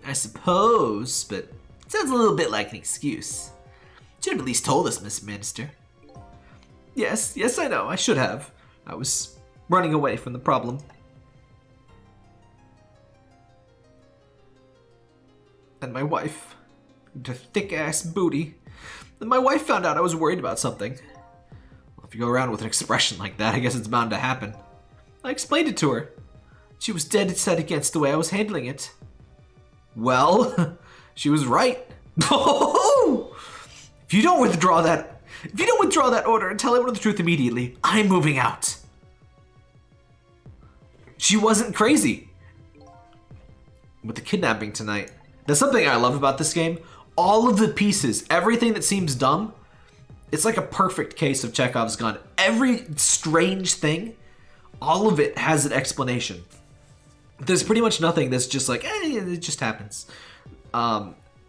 I suppose, but it sounds a little bit like an excuse. Should have at least told us, Miss Minister. Yes, I know, I should have. I was running away from the problem. And my wife, and her thick-ass booty. And my wife found out I was worried about something. Well, if you go around with an expression like that, I guess it's bound to happen. I explained it to her. She was dead set against the way I was handling it. Well, she was right. If you don't withdraw that order and tell everyone the truth immediately, I'm moving out. She wasn't crazy. With the kidnapping tonight, that's something I love about this game. All of the pieces, everything that seems dumb, it's like a perfect case of Chekhov's gun. Every strange thing, all of it has an explanation. There's pretty much nothing that's just like, it just happens.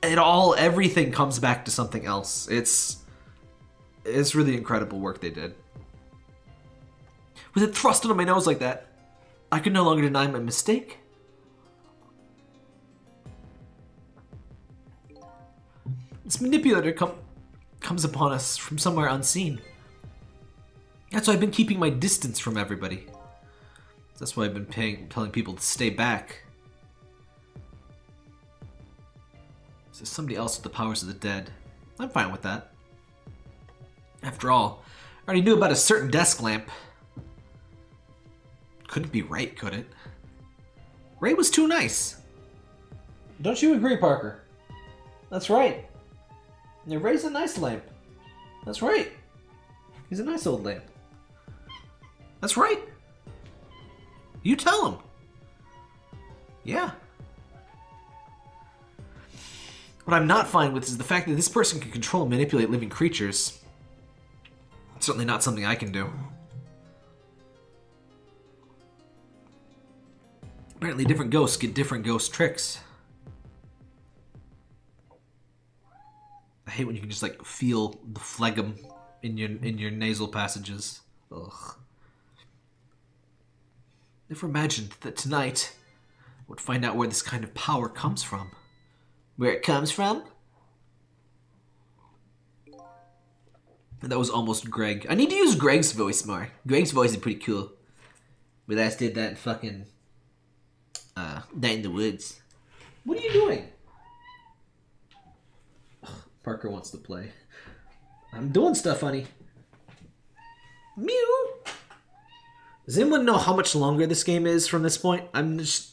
Everything comes back to something else. It's really incredible work they did. With it thrust into my nose like that, I could no longer deny my mistake. This manipulator comes upon us from somewhere unseen. That's why I've been keeping my distance from everybody. That's why I've been telling people to stay back. There's somebody else with the powers of the dead. I'm fine with that. After all, I already knew about a certain desk lamp. Couldn't be right, could it? Ray was too nice. Don't you agree, Parker? That's right. Yeah, Ray's a nice lamp. That's right. He's a nice old lamp. That's right. You tell him. Yeah. What I'm not fine with is the fact that this person can control and manipulate living creatures. It's certainly not something I can do. Apparently different ghosts get different ghost tricks. I hate when you can just like feel the phlegm in your nasal passages. Ugh. Never imagined that tonight I would find out where this kind of power comes from. Where it comes from? And that was almost Greg. I need to use Greg's voice more. Greg's voice is pretty cool. We last did that in fucking Night in the Woods. What are you doing? Parker wants to play. I'm doing stuff, honey. Mew. Does anyone know how much longer this game is from this point? I'm just...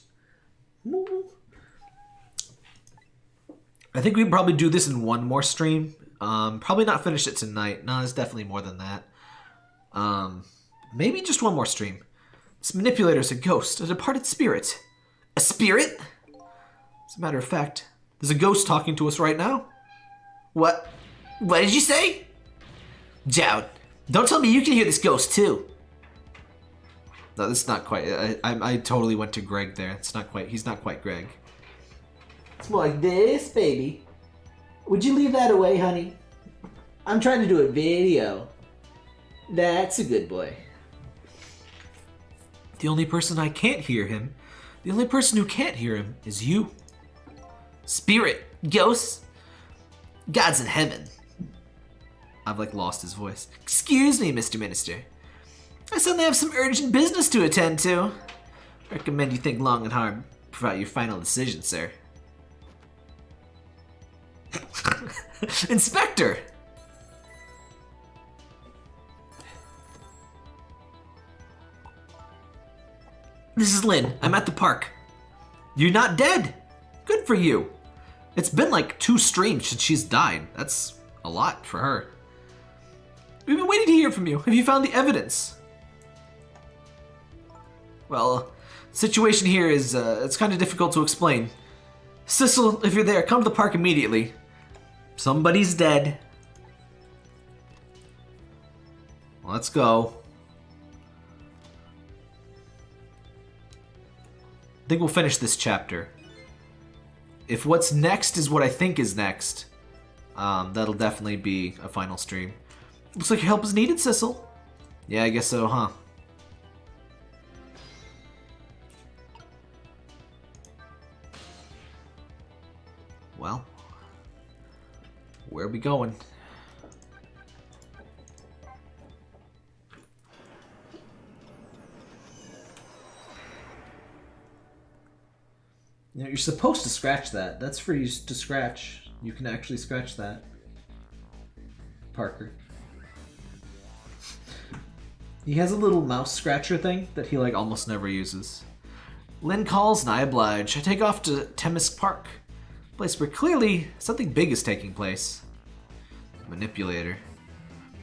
I think we can probably do this in one more stream. Probably not finish it tonight. No, it's definitely more than that. Maybe just one more stream. This manipulator's a ghost, a departed spirit. A spirit? As a matter of fact, there's a ghost talking to us right now. What? What did you say? Jowd, don't tell me you can hear this ghost too. No, that's not quite. I totally went to Greg there. It's not quite. He's not quite Greg. It's more like this, baby. Would you leave that away, honey? I'm trying to do a video. That's a good boy. The only person I can't hear him, the only person who can't hear him is you. Spirit, ghosts, God's in heaven. I've like lost his voice. Excuse me, Mr. Minister. I suddenly have some urgent business to attend to. Recommend you think long and hard about your final decision, sir. Inspector! This is Lynn. I'm at the park. You're not dead. Good for you. It's been like 2 streams since she's died. That's a lot for her. We've been waiting to hear from you. Have you found the evidence? Well, the situation here is, it's kind of difficult to explain. Sissel, if you're there, come to the park immediately. Somebody's dead. Let's go. I think we'll finish this chapter. If what's next is what I think is next, that'll definitely be a final stream. Looks like your help is needed, Sissel. Yeah, I guess so, huh? Well, where are we going? You know, you're supposed to scratch that. That's for you to scratch. You can actually scratch that. Parker. He has a little mouse scratcher thing that he like almost never uses. Lynn calls and I oblige. I take off to Temsik Park, a place where clearly something big is taking place. Manipulator.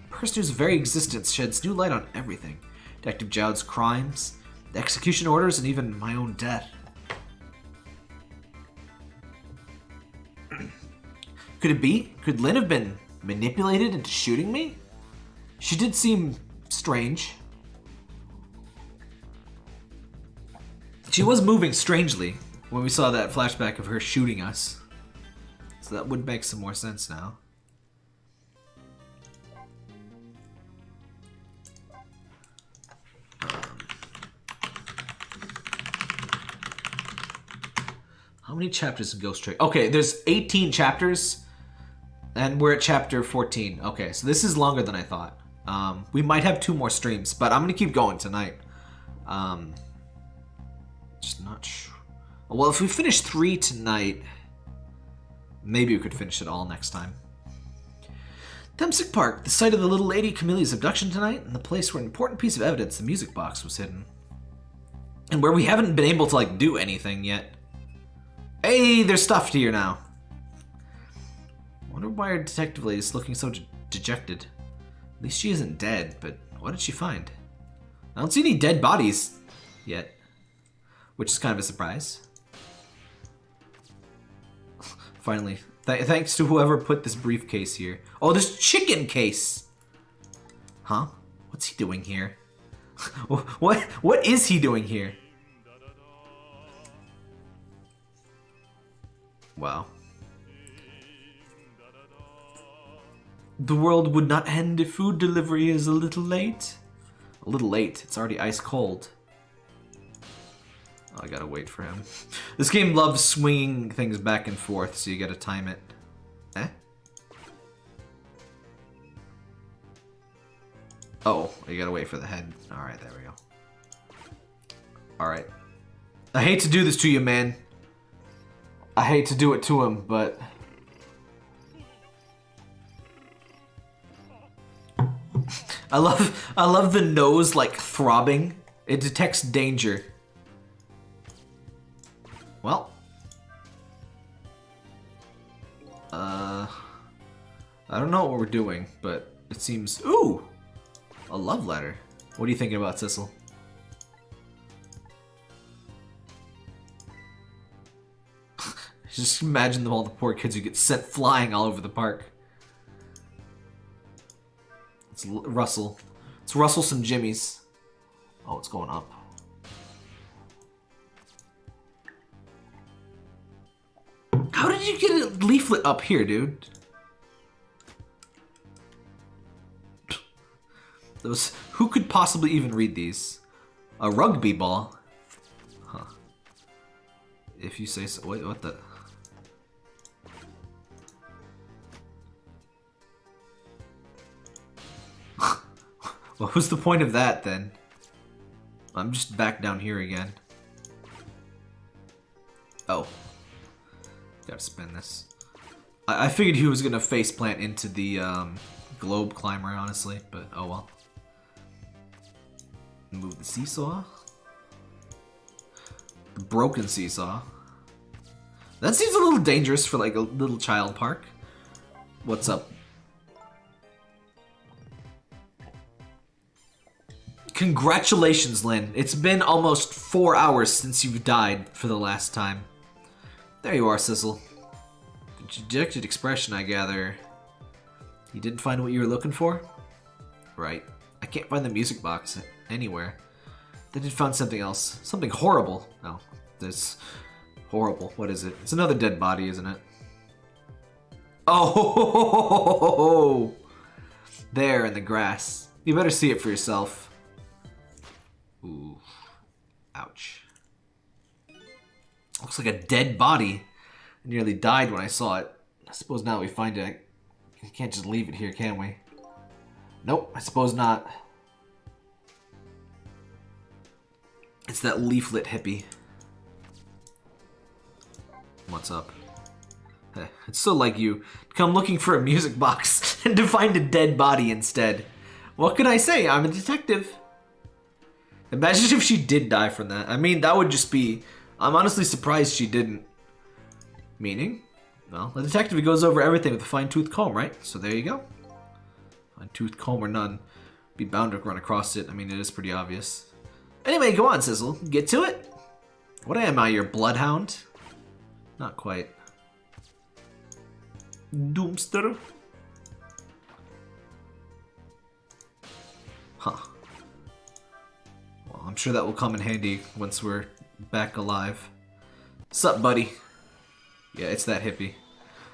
A person whose very existence sheds new light on everything. Detective Jowd's crimes, the execution orders, and even my own death. Could it be? Could Lynn have been manipulated into shooting me? She did seem strange. She was moving strangely when we saw that flashback of her shooting us. So that would make some more sense now. How many chapters in Ghost Trick? Okay, there's 18 chapters, and we're at chapter 14. Okay, so this is longer than I thought. We might have 2 more streams, but I'm gonna keep going tonight. Just not sure. Well, if we finish 3 tonight, maybe we could finish it all next time. Temsik Park, the site of the little lady Camille's abduction tonight, and the place where an important piece of evidence, the music box, was hidden. And where we haven't been able to, like, do anything yet. Hey, there's stuff here now. I wonder why our detective lady is looking so dejected. At least she isn't dead, but what did she find? I don't see any dead bodies yet, which is kind of a surprise. Finally, thanks to whoever put this briefcase here. Oh, this chicken case! Huh? What's he doing here? What is he doing here? Wow. The world would not end if food delivery is a little late. A little late. It's already ice cold. Oh, I gotta wait for him. This game loves swinging things back and forth, so you gotta time it. Eh? Oh, you gotta wait for the head. Alright, there we go. Alright. I hate to do this to you, man. I hate to do it to him, but... I love the nose, like, throbbing. It detects danger. Well. I don't know what we're doing, but it seems... Ooh! A love letter. What are you thinking about, Sissel? Just imagine all the poor kids who get sent flying all over the park. It's Russell. It's Russell some Jimmies. Oh, it's going up. How did you get a leaflet up here, dude? Those, who could possibly even read these? A rugby ball? Huh. If you say so. Wait, what the... What was the point of that, then? I'm just back down here again. Oh. Gotta spin this. I figured he was gonna faceplant into the globe climber, honestly, but oh well. Move the seesaw. The broken seesaw. That seems a little dangerous for like a little child park. What's up? Congratulations, Lynn. It's been almost 4 hours since you died for the last time. There you are, Sissel. Dejected expression, I gather. You didn't find what you were looking for? Right. I can't find the music box anywhere. Then you found something else. Something horrible. Oh, this horrible. What is it? It's another dead body, isn't it? Oh! There in the grass. You better see it for yourself. Ooh. Ouch. Looks like a dead body. I nearly died when I saw it. I suppose now that we find it, we can't just leave it here, can we? Nope, I suppose not. It's that leaflet hippie. What's up? Hey, it's so like you. Come looking for a music box and to find a dead body instead. What can I say? I'm a detective. Imagine if she did die from that. I mean, that would just be... I'm honestly surprised she didn't. Meaning? Well, the detective goes over everything with a fine-tooth comb, right? So there you go. Fine-tooth comb or none. Be bound to run across it. I mean, it is pretty obvious. Anyway, go on, Sizzle. Get to it. What am I, your bloodhound? Not quite. Doomster? Huh. Well, I'm sure that will come in handy once we're back alive. Sup, buddy? Yeah, it's that hippie.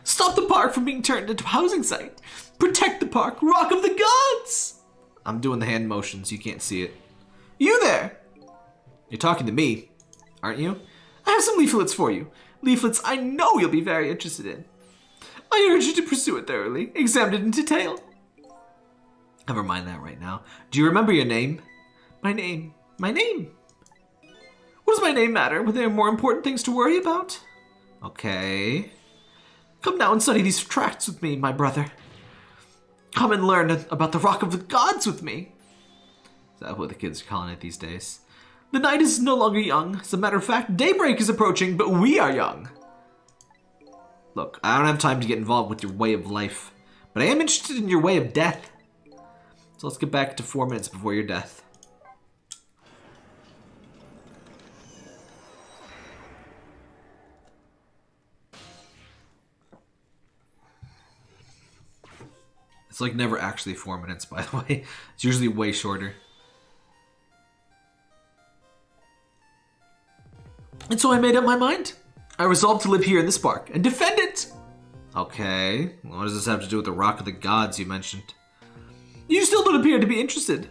Stop the park from being turned into a housing site. Protect the park. Rock of the gods! I'm doing the hand motions. You can't see it. You there! You're talking to me, aren't you? I have some leaflets for you. Leaflets I know you'll be very interested in. I urge you to pursue it thoroughly. Examine it in detail. Never mind that right now. Do you remember your name? My name. My name. What does my name matter when there are more important things to worry about? Okay. Come now and study these tracts with me, my brother. Come and learn about the Rock of the Gods with me. Is that what the kids are calling it these days? The night is no longer young. As a matter of fact, daybreak is approaching, but we are young. Look, I don't have time to get involved with your way of life, but I am interested in your way of death. So let's get back to 4 minutes before your death. It's like never actually 4 minutes, by the way. It's usually way shorter. And so I made up my mind. I resolved to live here in this park and defend it. Okay, what does this have to do with the Rock of the Gods you mentioned? You still don't appear to be interested.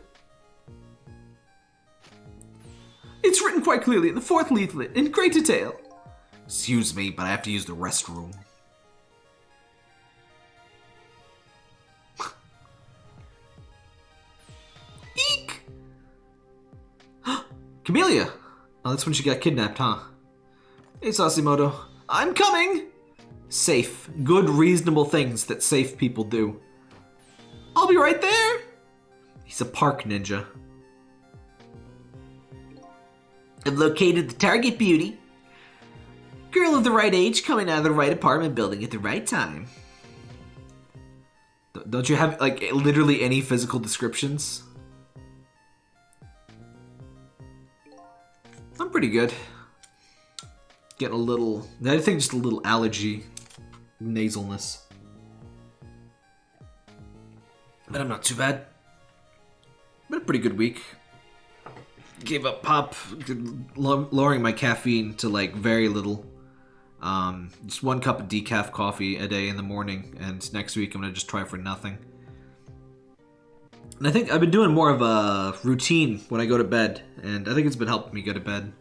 It's written quite clearly in the 4th leaflet, in great detail. Excuse me, but I have to use the restroom. Eek! Camellia! Oh, that's when she got kidnapped, huh? Hey, Sasimoto. I'm coming! Safe. Good, reasonable things that safe people do. I'll be right there! He's a park ninja. I've located the target beauty. Girl of the right age coming out of the right apartment building at the right time. Don't you have, like, literally any physical descriptions? I'm pretty good. Getting a little, I think just a little allergy, nasalness. But I'm not too bad. Been a pretty good week. Gave up pop, lowering my caffeine to like very little. Just 1 cup of decaf coffee a day in the morning, and next week I'm gonna just try for nothing. And I think I've been doing more of a routine when I go to bed, and I think it's been helping me go to bed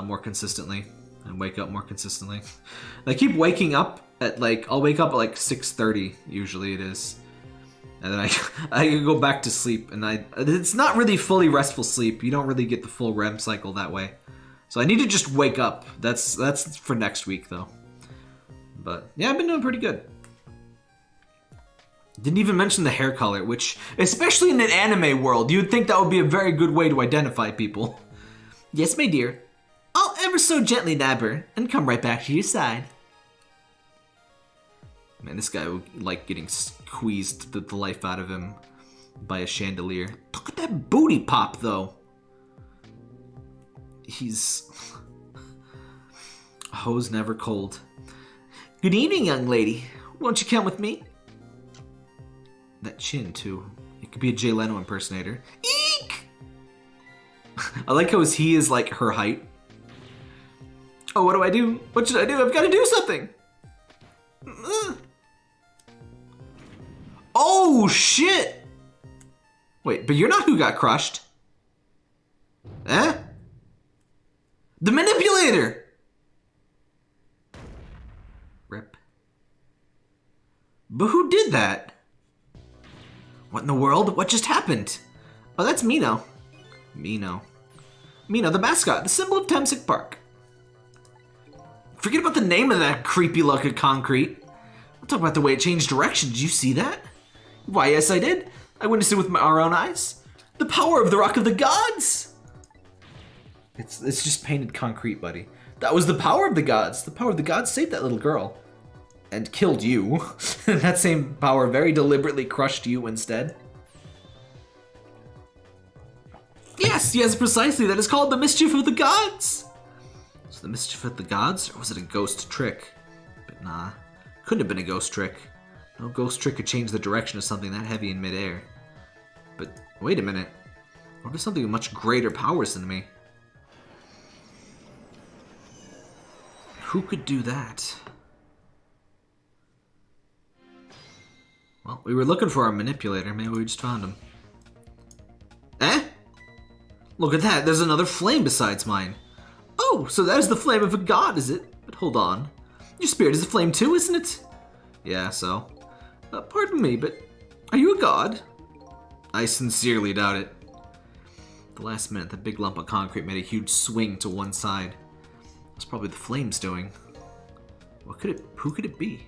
more consistently and wake up more consistently. And I keep waking up at like, I'll wake up at like 6:30 usually it is. And then I go back to sleep, and it's not really fully restful sleep. You don't really get the full REM cycle that way. So I need to just wake up. That's for next week though. But yeah, I've been doing pretty good. Didn't even mention the hair color, which, especially in an anime world, you'd think that would be a very good way to identify people. Yes, my dear. I'll ever so gently nab her and come right back to your side. Man, this guy would like getting squeezed the life out of him by a chandelier. Look at that booty pop, though. He's... a hoe's never cold. Good evening, young lady. Won't you come with me? That chin, too. It could be a Jay Leno impersonator. Eek! I like how he is like her height. Oh, what do I do? What should I do? I've got to do something. Oh, shit! Wait, but you're not who got crushed. Eh? The manipulator! Rip. But who did that? What in the world? What just happened? Oh, that's Mino. Mino, the mascot, the symbol of Temsik Park. Forget about the name of that creepy look of concrete. I'll talk about the way it changed direction. Did you see that? Why, yes, I did. I witnessed it with our own eyes. The power of the Rock of the Gods. It's just painted concrete, buddy. That was the power of the gods. The power of the gods saved that little girl. And killed you. That same power very deliberately crushed you instead. Yes, precisely. That is called the mischief of the gods. So the mischief of the gods? Or was it a ghost trick? But nah. Couldn't have been a ghost trick. No ghost trick could change the direction of something that heavy in midair. But wait a minute. What if something with much greater powers than me? Who could do that? Well, we were looking for a manipulator. Maybe we just found him. Eh? Look at that. There's another flame besides mine. Oh, so that is the flame of a god, is it? But hold on. Your spirit is a flame too, isn't it? Yeah, so. Pardon me, but are you a god? I sincerely doubt it. At the last minute, the big lump of concrete made a huge swing to one side. That's probably the flames doing. Who could it be?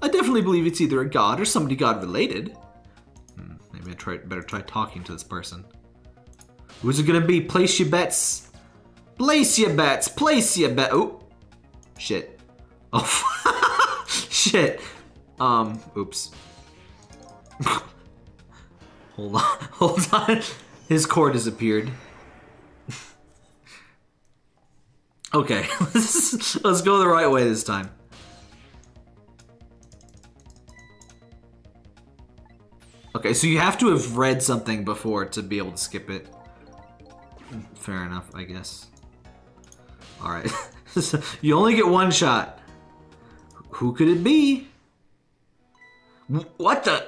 I definitely believe it's either a god or somebody god-related. Maybe I better try talking to this person. Who's it gonna be? Place your bets. Place your bets. Place your bet. Oh. Shit. Oh. Shit. Oops. Hold on. His core disappeared. Okay. Let's go the right way this time. Okay, so you have to have read something before to be able to skip it. Fair enough, I guess. Alright. You only get one shot. Who could it be? What the?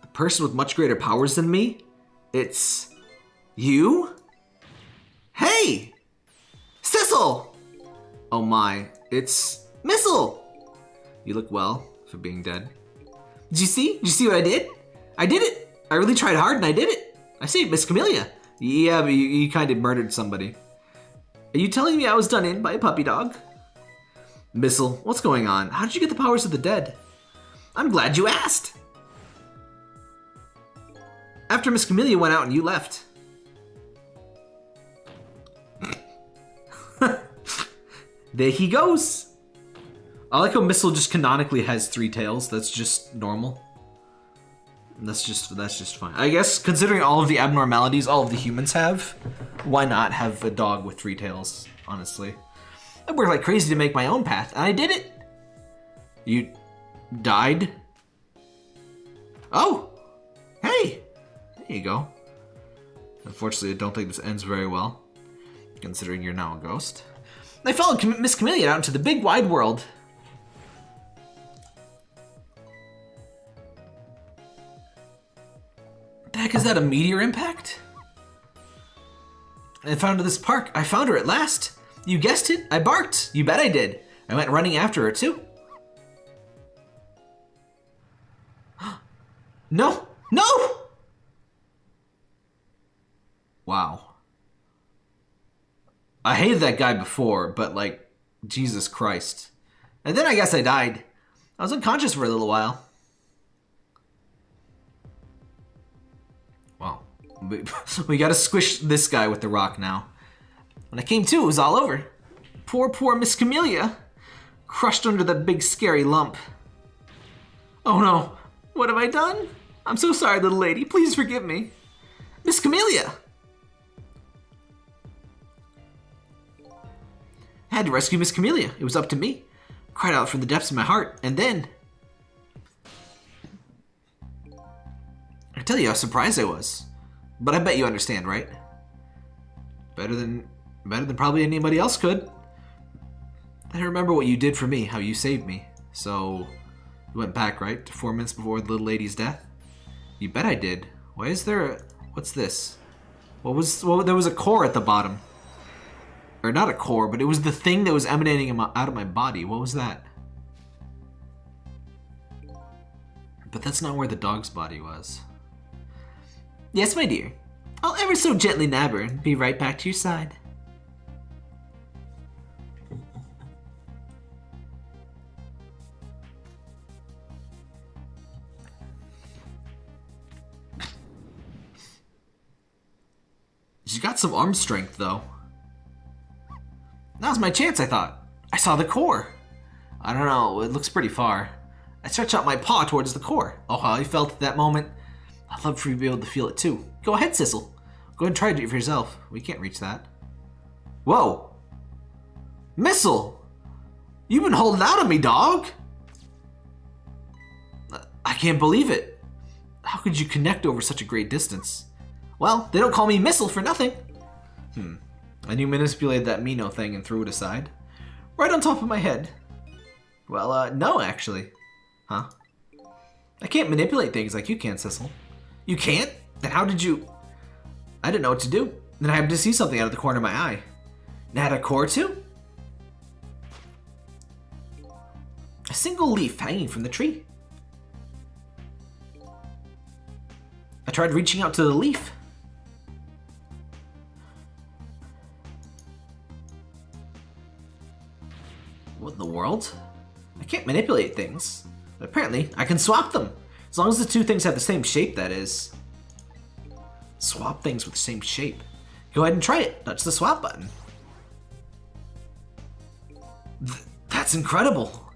The person with much greater powers than me? It's... you? Hey! Sissel! Oh my, it's... Missile! You look well for being dead. Did you see? Did you see what I did? I did it! I really tried hard and I did it! I saved Miss Camellia. Yeah, but you kind of murdered somebody. Are you telling me I was done in by a puppy dog? Missile, what's going on? How did you get the powers of the dead? I'm glad you asked! After Miss Camellia went out and you left. There he goes! I like how Missile just canonically has 3 tails. That's just normal. That's just fine. I guess considering all of the abnormalities all of the humans have, why not have a dog with 3 tails, honestly? I worked like crazy to make my own path, and I did it! You died? Oh! Hey! There you go. Unfortunately, I don't think this ends very well, considering you're now a ghost. I followed Miss Camellia out into the big wide world. The heck is that, a meteor impact? I found this park. I found her at last. You guessed it. I barked. You bet I did. I went running after her too. No! No! Wow. I hated that guy before, but like, Jesus Christ. And then I guess I died. I was unconscious for a little while. Wow. We gotta squish this guy with the rock now. When I came to, it was all over. Poor Miss Camellia. Crushed under that big scary lump. Oh no. What have I done? I'm so sorry, little lady. Please forgive me. Miss Camellia! I had to rescue Miss Camellia. It was up to me. I cried out from the depths of my heart, and then... I tell you how surprised I was. But I bet you understand, right? Better than probably anybody else could. I remember what you did for me, how you saved me. So, you went back, right? To 4 minutes before the little lady's death? You bet I did. Why is there a... What's this? There was a core at the bottom. Or not a core, but it was the thing that was emanating out of my body. What was that? But that's not where the dog's body was. Yes, my dear. I'll ever so gently nab her and be right back to your side. She's got some arm strength, though. Now's my chance, I thought. I saw the core. I don't know, it looks pretty far. I stretched out my paw towards the core. Oh, how I felt at that moment. I'd love for you to be able to feel it, too. Go ahead, Sissel. Go ahead and try to do it for yourself. We can't reach that. Whoa! Missile! You've been holding out on me, dog! I can't believe it. How could you connect over such a great distance? Well, they don't call me Missile for nothing. And you manipulated that Mino thing and threw it aside? Right on top of my head. Well, no, actually. Huh? I can't manipulate things like you can, Sissel. You can't? Then how did you... I didn't know what to do. Then I happened to see something out of the corner of my eye. And it had a core too? A single leaf hanging from the tree. I tried reaching out to the leaf. What in the world? I can't manipulate things. But apparently, I can swap them. As long as the two things have the same shape, that is. Swap things with the same shape. Go ahead and try it. Touch the swap button. That's incredible.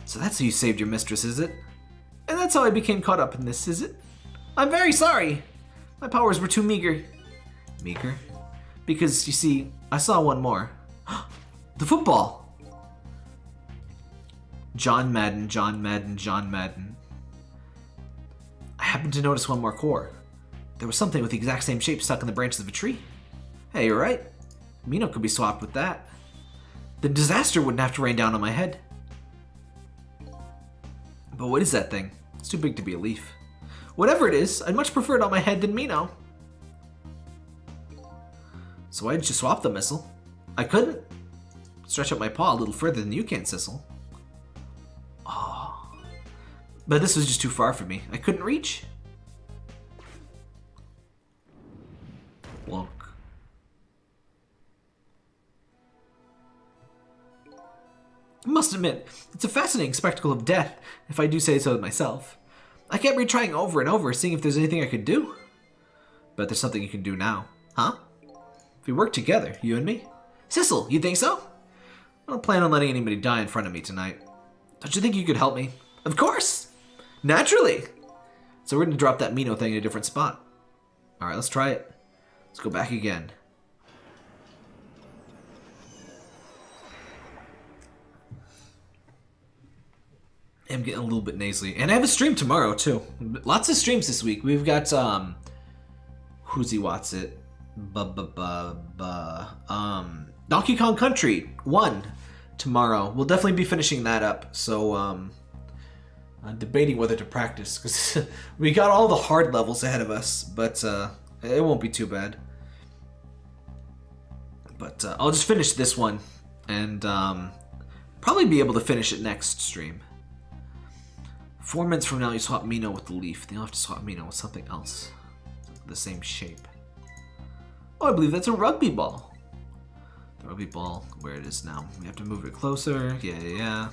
So that's how you saved your mistress, is it? And that's how I became caught up in this, is it? I'm very sorry. My powers were too meager. Meager? Because, you see, I saw one more. The football. John Madden, John Madden, John Madden. I happened to notice one more core. There was something with the exact same shape stuck in the branches of a tree. Hey, you're right. Mino could be swapped with that. The disaster wouldn't have to rain down on my head. But what is that thing? It's too big to be a leaf. Whatever it is, I'd much prefer it on my head than Mino. So why did you swap the missile? I couldn't. Stretch out my paw a little further than you can, Sissel. Oh. But this was just too far for me. I couldn't reach. Look. I must admit, it's a fascinating spectacle of death, if I do say so myself. I kept retrying over and over, seeing if there's anything I could do. But there's something you can do now. Huh? If we work together, you and me. Sissel, you think so? I don't plan on letting anybody die in front of me tonight. Don't you think you could help me? Of course! Naturally! So we're going to drop that Mino thing in a different spot. Alright, let's try it. Let's go back again. I'm getting a little bit nasally. And I have a stream tomorrow, too. Lots of streams this week. We've got, Who's he wants it? Donkey Kong Country 1 tomorrow. We'll definitely be finishing that up. So, I'm debating whether to practice. Because we got all the hard levels ahead of us. But, it won't be too bad. But, I'll just finish this one. And, probably be able to finish it next stream. 4 minutes from now, you swap Mino with the leaf. Then you'll have to swap Mino with something else. The same shape. Oh, I believe that's a rugby ball. The rugby ball, where it is now. We have to move it closer. Yeah.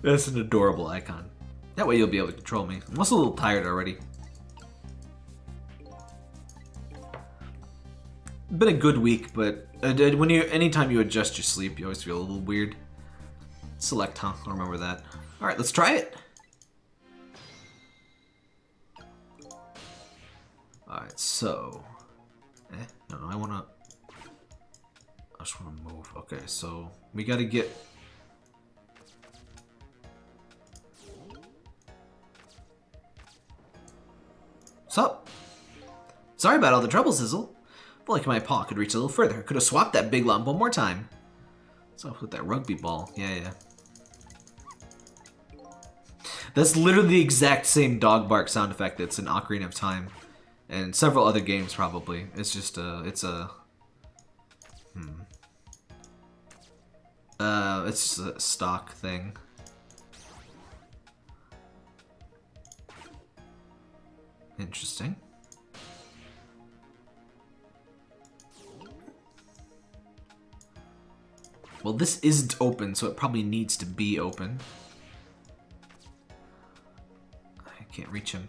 That's an adorable icon. That way you'll be able to control me. I'm also a little tired already. It's been a good week, but anytime you adjust your sleep, you always feel a little weird. Select, huh? I'll remember that. Alright, let's try it. Alright, so... No, I just wanna move. Okay, so... We gotta get... What's up? Sorry about all the trouble, Sizzle. If only my paw could reach a little further. I could have swapped that big lump one more time. So with that rugby ball. Yeah. That's literally the exact same dog bark sound effect that's in Ocarina of Time. And several other games, probably. It's just, it's just a stock thing. Interesting. Well, this isn't open, so it probably needs to be open. I can't reach him.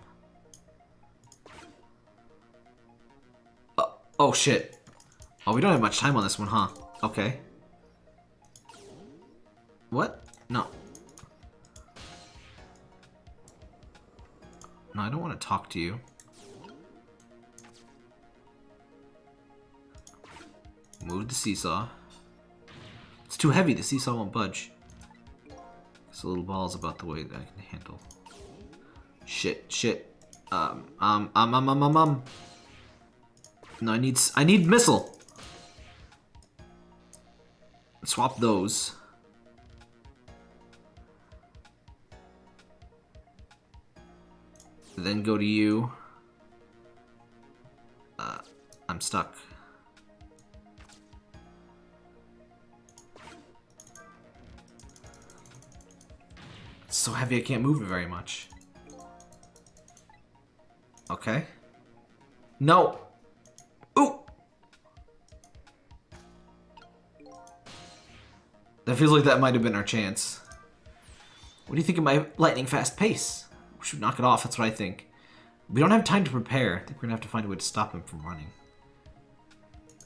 Oh, shit. Oh, we don't have much time on this one, huh? Okay. What? No. No, I don't want to talk to you. Move the seesaw. It's too heavy. The seesaw won't budge. This little ball's about the way that I can handle. Shit. No, I need missile. Swap those. Then go to you. I'm stuck. It's so heavy I can't move it very much. Okay. No! Ooh! That feels like that might have been our chance. What do you think of my lightning fast pace? We should knock it off, that's what I think. We don't have time to prepare. I think we're gonna have to find a way to stop him from running.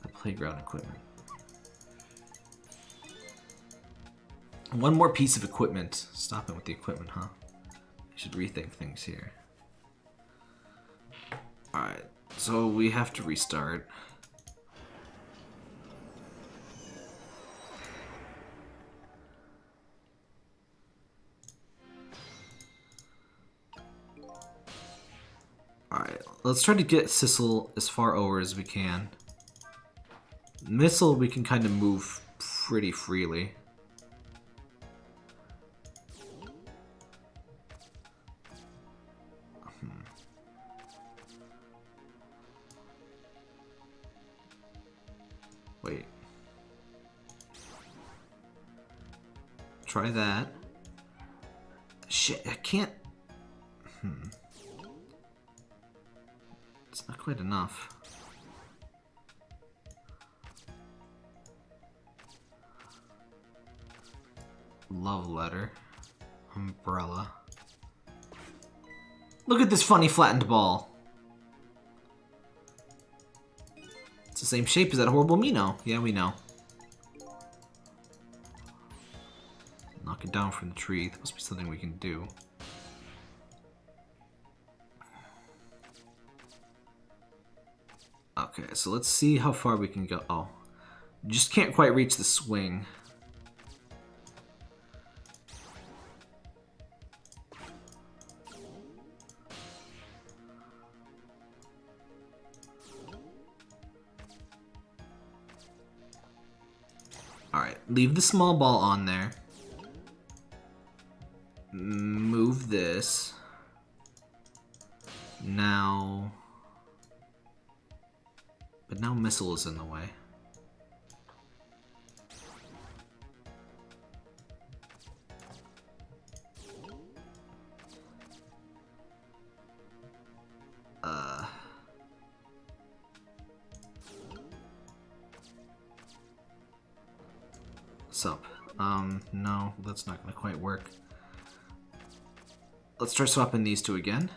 The playground equipment. One more piece of equipment. Stop him with the equipment, huh? I should rethink things here. Alright, so we have to restart. Alright, let's try to get Sissel as far over as we can. Missile we can kind of move pretty freely. Wait. Try that. Shit, I can't... It's not quite enough. Love letter. Umbrella. Look at this funny flattened ball. It's the same shape as that horrible Mino. Yeah, we know. Knock it down from the tree. That must be something we can do. Okay, so let's see how far we can go. Oh, just can't quite reach the swing. Alright, leave the small ball on there. Move this. Now... But now missile is in the way. What's up? No, that's not gonna quite work. Let's try swapping these two again.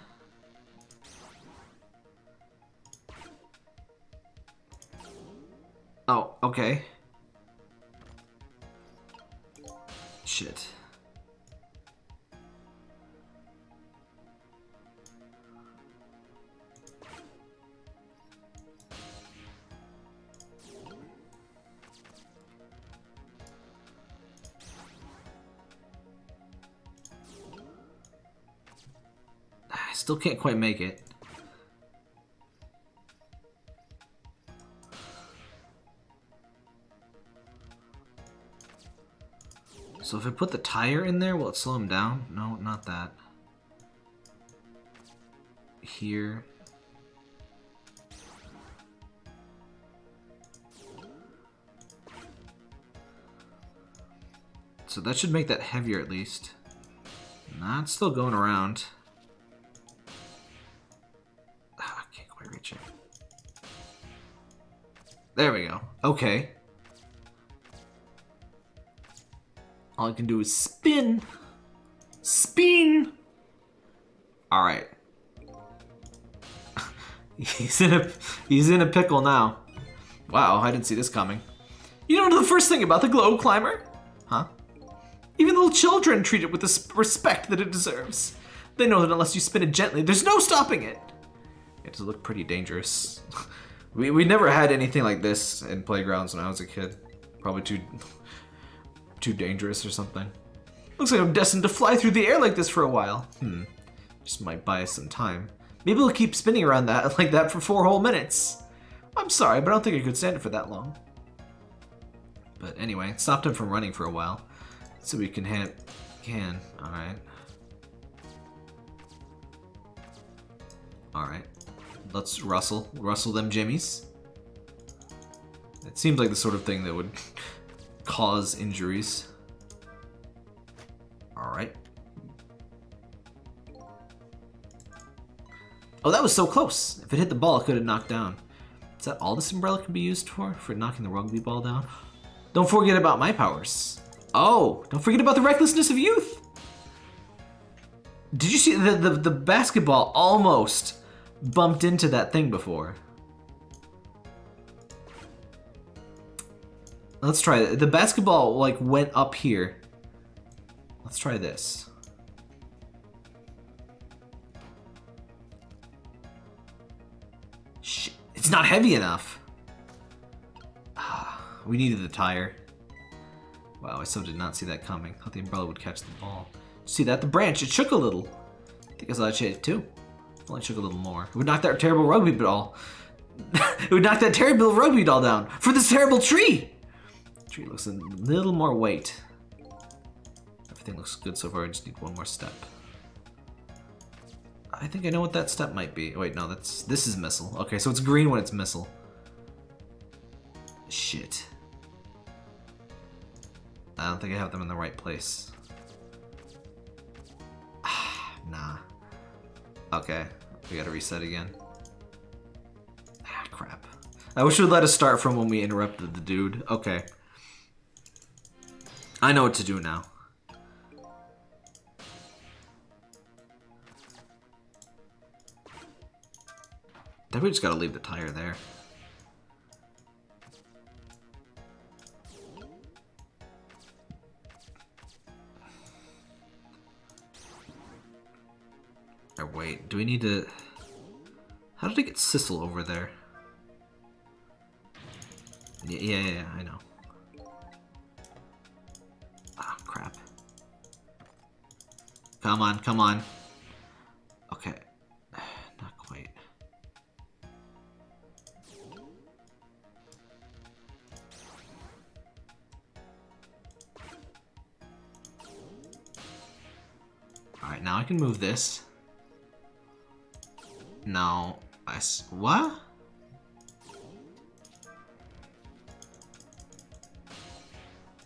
Oh, okay. Shit. I still can't quite make it. So if I put the tire in there, will it slow him down? No, not that. Here. So that should make that heavier at least. Nah, it's still going around. There we go. Okay. All I can do is spin. Spin! Alright. He's in a pickle now. Wow, I didn't see this coming. You don't know the first thing about the globe climber? Huh? Even little children treat it with the respect that it deserves. They know that unless you spin it gently, there's no stopping it. It does look pretty dangerous. we never had anything like this in playgrounds when I was a kid. Probably too dangerous or something. Looks like I'm destined to fly through the air like this for a while. Just might buy us some time. Maybe we'll keep spinning around that like that for 4 whole minutes. I'm sorry, but I don't think I could stand it for that long. But anyway, it stopped him from running for a while. So we can alright. Alright. Let's rustle them jimmies. It seems like the sort of thing that would cause injuries. Alright. Oh, that was so close. If it hit the ball, it could have knocked down. Is that all this umbrella can be used for? For knocking the rugby ball down? Don't forget about my powers. Oh, don't forget about the recklessness of youth. Did you see the basketball almost bumped into that thing before? Let's try it. The basketball like went up here. Let's try this. Shit, it's not heavy enough. We needed the tire. Wow, I still did not see that coming. Thought the umbrella would catch the ball. See that? The branch, it shook a little. I think I saw it shake too. It only shook a little more. It would knock that terrible rugby ball. It would knock that terrible rugby doll down for this terrible tree. The tree looks a little more weight. Everything looks good so far. I just need one more step. I think I know what that step might be. Wait, no, this is missile. Okay, so it's green when it's missile. Shit. I don't think I have them in the right place. Nah. Okay, we gotta reset again. Crap. I wish it would let us start from when we interrupted the dude. Okay. I know what to do now. Then we just gotta leave the tire there. Or wait, do we need to... How did I get Sissel over there? Yeah, I know. Ah, crap. Come on, come on. Okay. Not quite. Alright, now I can move this. No, what?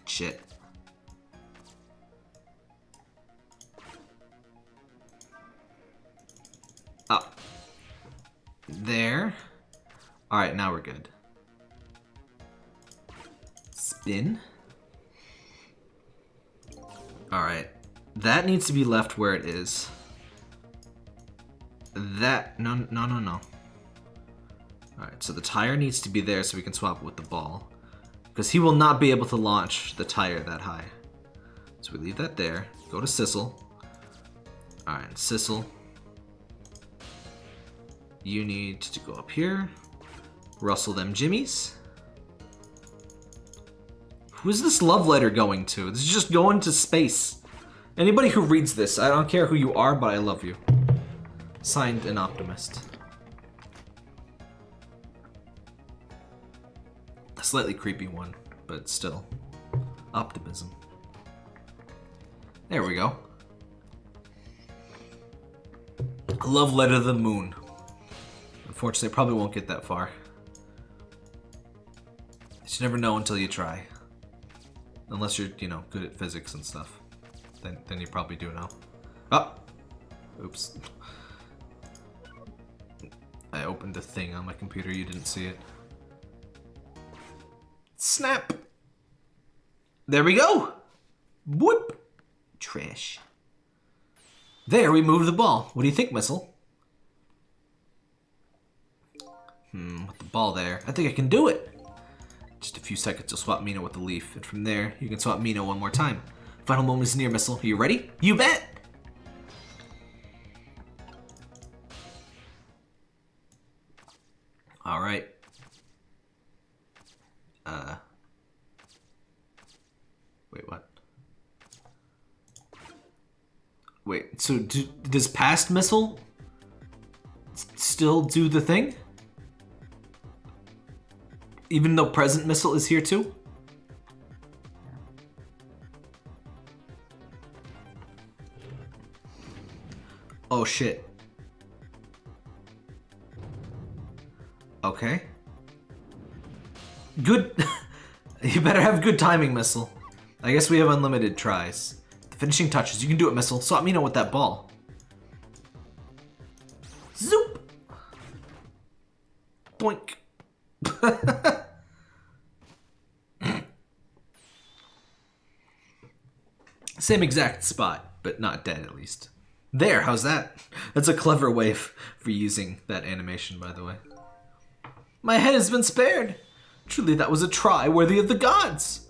Shit. Oh. There. Alright, now we're good. Spin. Alright. That needs to be left where it is. No. Alright, so the tire needs to be there so we can swap it with the ball. Because he will not be able to launch the tire that high. So we leave that there. Go to Sissel. Alright, Sissel. You need to go up here. Rustle them jimmies. Who is this love letter going to? This is just going to space. Anybody who reads this, I don't care who you are, but I love you. Signed, an optimist. A slightly creepy one, but still. Optimism. There we go. A love letter to the moon. Unfortunately, I probably won't get that far. You never know until you try. Unless you're, good at physics and stuff. Then you probably do know. Oh! Oops. I opened a thing on my computer, you didn't see it. Snap. There we go. Whoop. Trash. There, we moved the ball. What do you think, Missile? With the ball there. I think I can do it. Just a few seconds, you'll swap Mino with the leaf. And from there, you can swap Mino one more time. Final moment is near, Missile. Are you ready? You bet! Alright. Wait, what? Wait, so does past Missile still do the thing? Even though present Missile is here too? Oh shit. Okay. Good. You better have good timing, Missile. I guess we have unlimited tries. The finishing touches. You can do it, Missile. Swap Mino with that ball. Zoop! Boink. Same exact spot, but not dead at least. There, how's that? That's a clever way for using that animation, by the way. My head has been spared. Truly, that was a try worthy of the gods.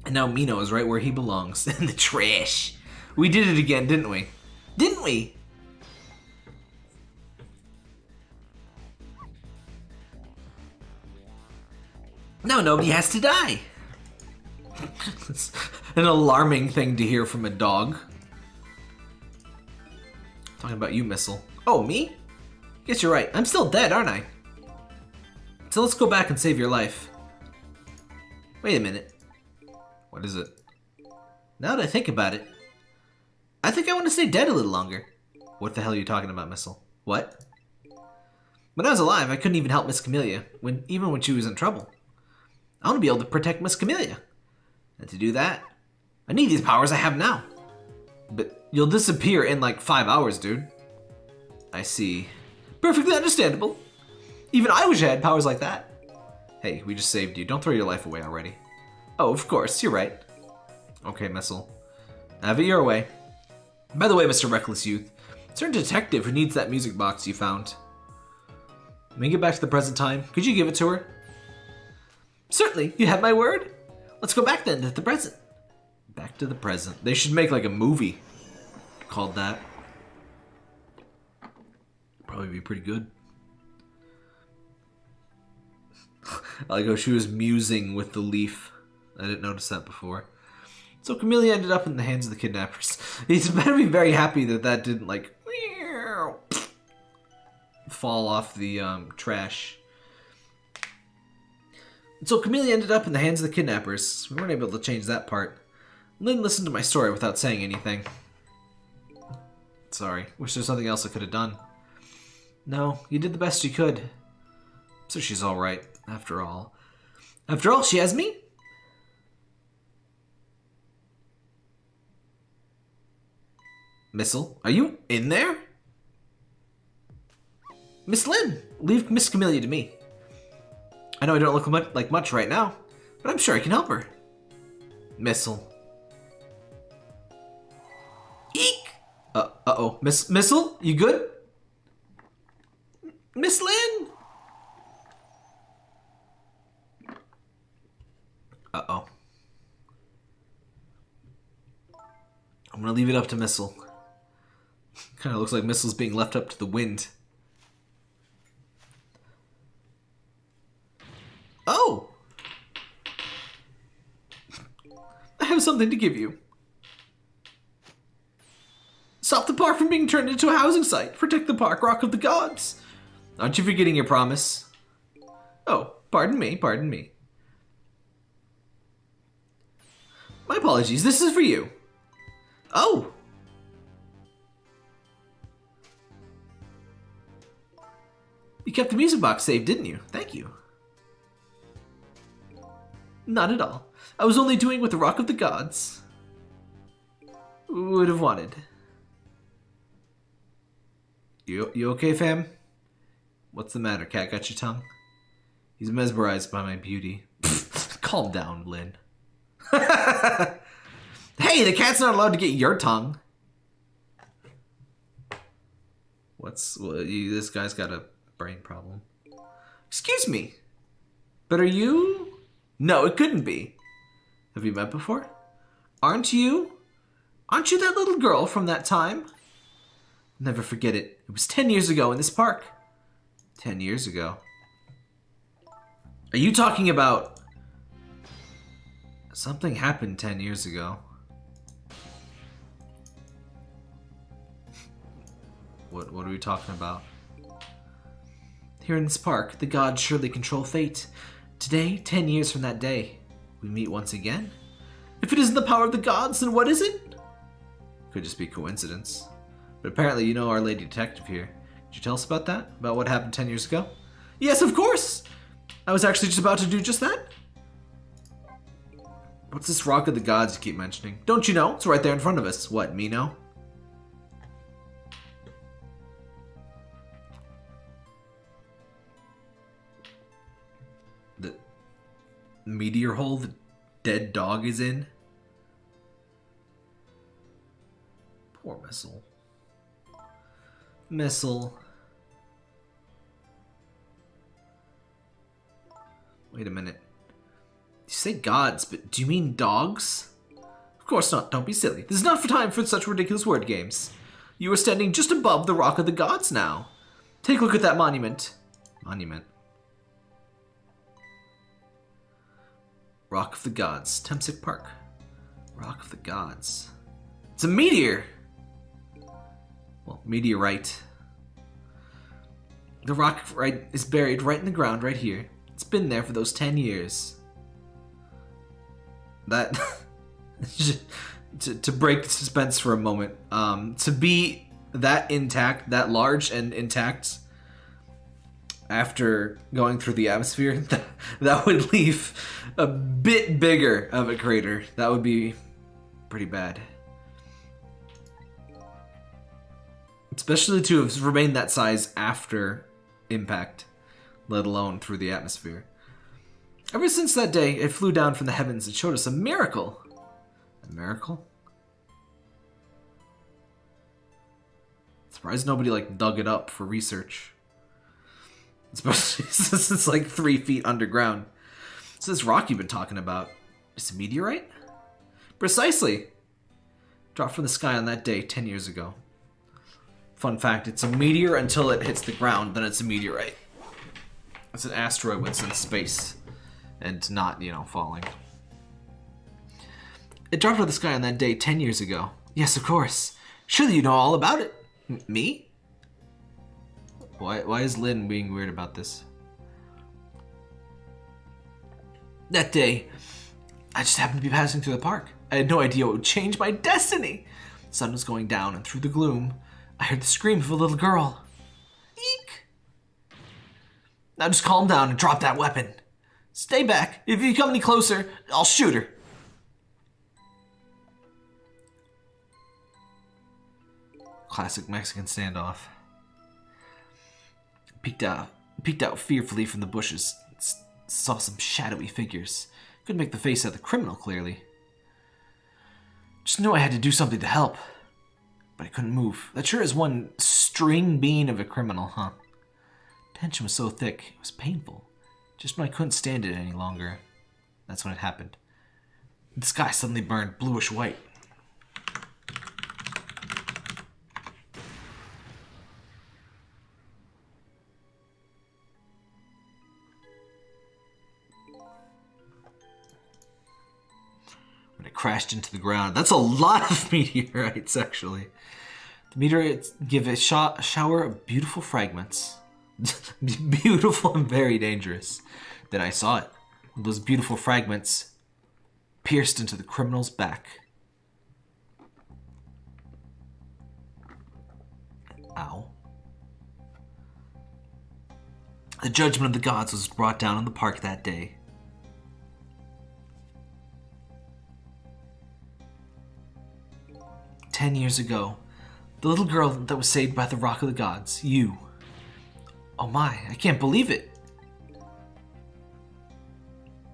And now Mino is right where he belongs, in the trash. We did it again, didn't we? Didn't we? Now nobody has to die. It's an alarming thing to hear from a dog. Talking about you, Missile. Oh, me? Guess you're right. I'm still dead, aren't I? So let's go back and save your life. Wait a minute. What is it? Now that I think about it, I think I want to stay dead a little longer. What the hell are you talking about, Missile? What? When I was alive, I couldn't even help Miss Camellia, even when she was in trouble. I want to be able to protect Miss Camellia. And to do that, I need these powers I have now. But you'll disappear in like 5 hours, dude. I see. Perfectly understandable. Even I wish I had powers like that. Hey, we just saved you. Don't throw your life away already. Oh, of course, you're right. Okay, Missile. Have it your way. By the way, Mr. Reckless Youth, is there a detective who needs that music box you found? When we get back to the present time, could you give it to her? Certainly, you have my word. Let's go back then to the present. Back to the present. They should make like a movie called that. Probably be pretty good. I like how she was musing with the leaf. I didn't notice that before. So Camellia ended up in the hands of the kidnappers. He's better be very happy that that didn't like fall off the trash. So Camellia ended up in the hands of the kidnappers. We weren't able to change that part. Lynn listened to my story without saying anything. Sorry. Wish there's something else I could have done. No, you did the best you could. So she's alright, after all. After all, she has me? Missile, are you in there? Miss Lynn, leave Miss Camellia to me. I know I don't look like much right now, but I'm sure I can help her. Missile. Eek! Uh-oh. Missile, you good? Miss Lynn! Uh-oh. I'm gonna leave it up to Missile. Kinda looks like Missile's being left up to the wind. Oh! I have something to give you. Stop the park from being turned into a housing site. Protect the park, Rock of the Gods. Aren't you forgetting your promise? Oh, pardon me, pardon me. My apologies, this is for you. Oh! You kept the music box saved, didn't you? Thank you. Not at all. I was only doing what the Rock of the Gods would have wanted. You okay, fam? What's the matter? Cat got your tongue? He's mesmerized by my beauty. Calm down, Lynn. Hey, the cat's not allowed to get your tongue. This guy's got a brain problem. Excuse me, but are you? No, it couldn't be. Have you met before? Aren't you that little girl from that time? Never forget it. It was 10 years ago in this park. 10 years ago. Are you talking about... Something happened 10 years ago. What are we talking about? Here in this park, the gods surely control fate. Today, 10 years from that day, we meet once again. If it isn't the power of the gods, then what is it? Could just be coincidence. But apparently you know Our Lady Detective here. Could you tell us about that? About what happened 10 years ago? Yes, of course! I was actually just about to do just that. What's this Rock of the Gods you keep mentioning? Don't you know? It's right there in front of us. What, me know? The meteor hole the dead dog is in? Poor Missile. Missile. Wait a minute. You say gods, but do you mean dogs? Of course not, don't be silly. This is not for time for such ridiculous word games. You are standing just above the Rock of the Gods now. Take a look at that monument. Monument. Rock of the Gods, Temsik Park. Rock of the Gods. It's a meteor! Well, meteorite. The rock is buried right in the ground right here. It's been there for those 10 years. That... to break the suspense for a moment, to be that intact, that large and intact after going through the atmosphere, that would leave a bit bigger of a crater. That would be pretty bad. Especially to have remained that size after impact, let alone through the atmosphere. Ever since that day, it flew down from the heavens and showed us a miracle. A miracle? Surprised nobody dug it up for research. Especially since it's 3 feet underground. So this rock you've been talking about, is a meteorite? Precisely. Dropped from the sky on that day 10 years ago. Fun fact, it's a meteor until it hits the ground, then it's a meteorite. It's an asteroid when it's in space and not, falling. It dropped out of the sky on that day 10 years ago. Yes, of course. Surely you know all about it. Me? Why is Lynn being weird about this? That day, I just happened to be passing through the park. I had no idea what would change my destiny. The sun was going down, and through the gloom, I heard the scream of a little girl. Eek! Now just calm down and drop that weapon. Stay back. If you come any closer, I'll shoot her. Classic Mexican standoff. Peeked out fearfully from the bushes. Saw some shadowy figures. Couldn't make the face of the criminal clearly. Just knew I had to do something to help. But I couldn't move. That sure is one string bean of a criminal, huh? Tension was so thick, it was painful. Just when I couldn't stand it any longer. That's when it happened. The sky suddenly burned bluish white. When it crashed into the ground. That's a lot of meteorites, actually. The meteorites give a shower of beautiful fragments. Beautiful and very dangerous. Then I saw it. Those beautiful fragments pierced into the criminal's back. Ow. The judgment of the gods was brought down in the park that day. "10 years ago, the little girl that was saved by the Rock of the Gods, you. Oh my, I can't believe it.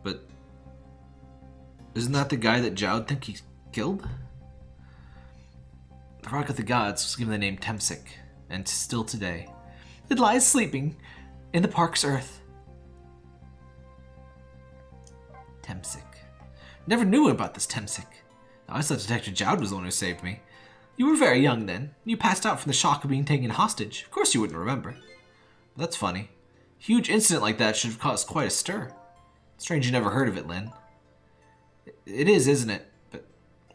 But Isn't that the guy that Jowd think he killed? The Rock of the Gods was given the name Temsik, and still today, it lies sleeping in the park's earth. Temsik. Never knew about this Temsik. I thought Detective Jowd was the one who saved me. You were very young then. You passed out from the shock of being taken hostage. Of course you wouldn't remember. But that's funny. A huge incident like that should have caused quite a stir. Strange you never heard of it, Lynn. It is, isn't it? But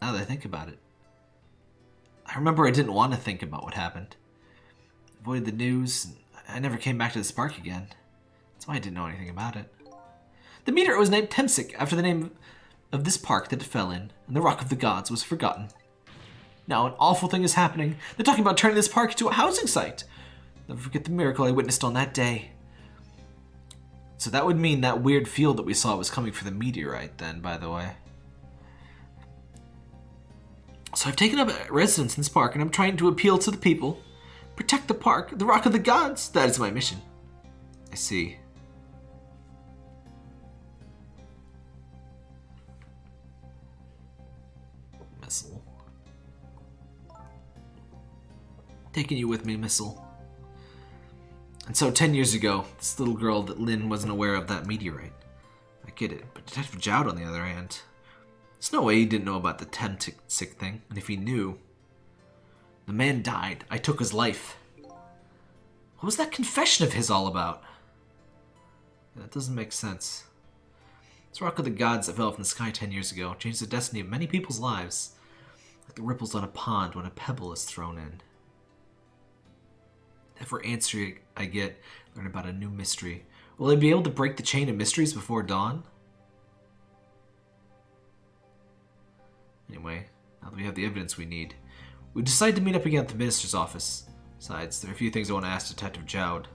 now that I think about it. I remember I didn't want to think about what happened. I avoided the news, and I never came back to this park again. That's why I didn't know anything about it. The meteor was named Temsik after the name of this park that it fell in, and the Rock of the Gods was forgotten. Now an awful thing is happening. They're talking about turning this park into a housing site. Never forget the miracle I witnessed on that day. So that would mean that weird field that we saw was coming for the meteorite then, by the way. So I've taken up residence in this park and I'm trying to appeal to the people. Protect the park, the Rock of the Gods. That is my mission. I see. Missile. Taking you with me, Missile. And so 10 years ago, this little girl that Lynn wasn't aware of that meteorite. I get it, but Detective Jowd, on the other hand, there's no way he didn't know about the Temsik thing, and if he knew, the man died. I took his life. What was that confession of his all about? That doesn't make sense. This Rock of the Gods that fell from the sky 10 years ago changed the destiny of many people's lives, like the ripples on a pond when a pebble is thrown in. Every answer I get, learn about a new mystery. Will I be able to break the chain of mysteries before dawn? Anyway, now that we have the evidence we need, we decide to meet up again at the minister's office. Besides, there are a few things I want to ask Detective Jowd.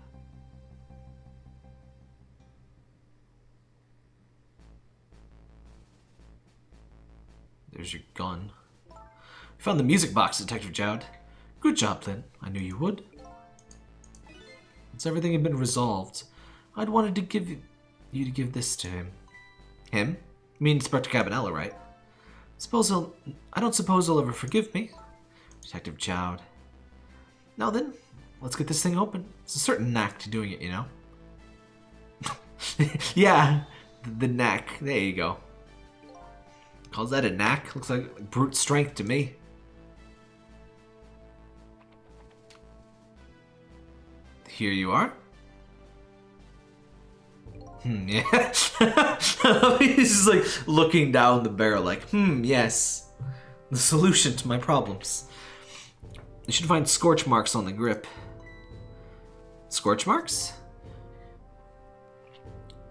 There's your gun. We found the music box, Detective Jowd. Good job, Lynn. I knew you would. Once everything had been resolved, I'd wanted to give you to give this to him. Him? You mean Inspector Cabanella, right? I don't suppose he'll ever forgive me. Detective Jowd. Now then, let's get this thing open. There's a certain knack to doing it, you know? Yeah, the knack. There you go. Calls that a knack? Looks like brute strength to me. Here you are. Yeah. He's just like looking down the barrel like, yes. The solution to my problems. You should find scorch marks on the grip. Scorch marks?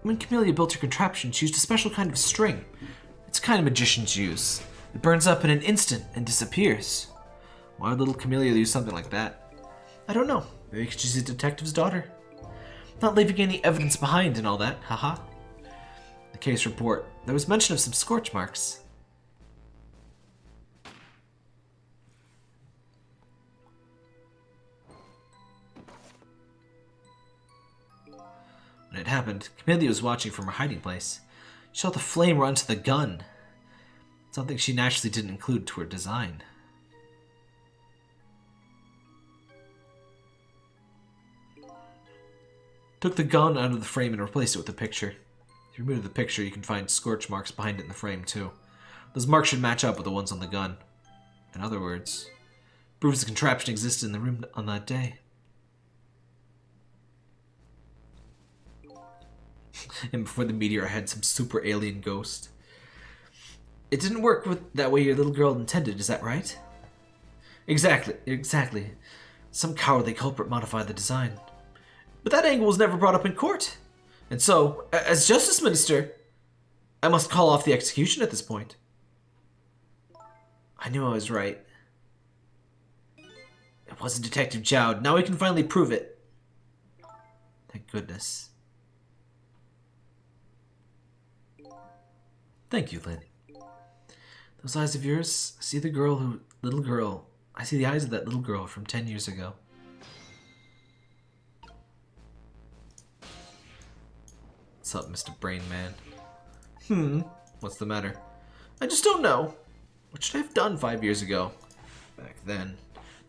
When Camellia built her contraption, she used a special kind of string. It's a kind of magicians use. It burns up in an instant and disappears. Why would little Camellia use something like that? I don't know. Maybe she's a detective's daughter. Not leaving any evidence behind and all that, haha. The case report. There was mention of some scorch marks. When it happened, Camellia was watching from her hiding place. She saw the flame run to the gun. Something she naturally didn't include to her design. Took the gun out of the frame and replaced it with a picture. If you remove the picture, you can find scorch marks behind it in the frame too. Those marks should match up with the ones on the gun. In other words, proves the contraption existed in the room on that day. And before the meteor, I had some super alien ghost. It didn't work with that way your little girl intended, is that right? Exactly. Some cowardly culprit modified the design. But that angle was never brought up in court. And so, as Justice Minister, I must call off the execution at this point. I knew I was right. It wasn't Detective Jowd. Now we can finally prove it. Thank goodness. Thank you, Lynn. Those eyes of yours, I see the little girl. I see the eyes of that little girl from 10 years ago. What's up, Mr. Brain Man? What's the matter? I just don't know. What should I have done 5 years ago? Back then,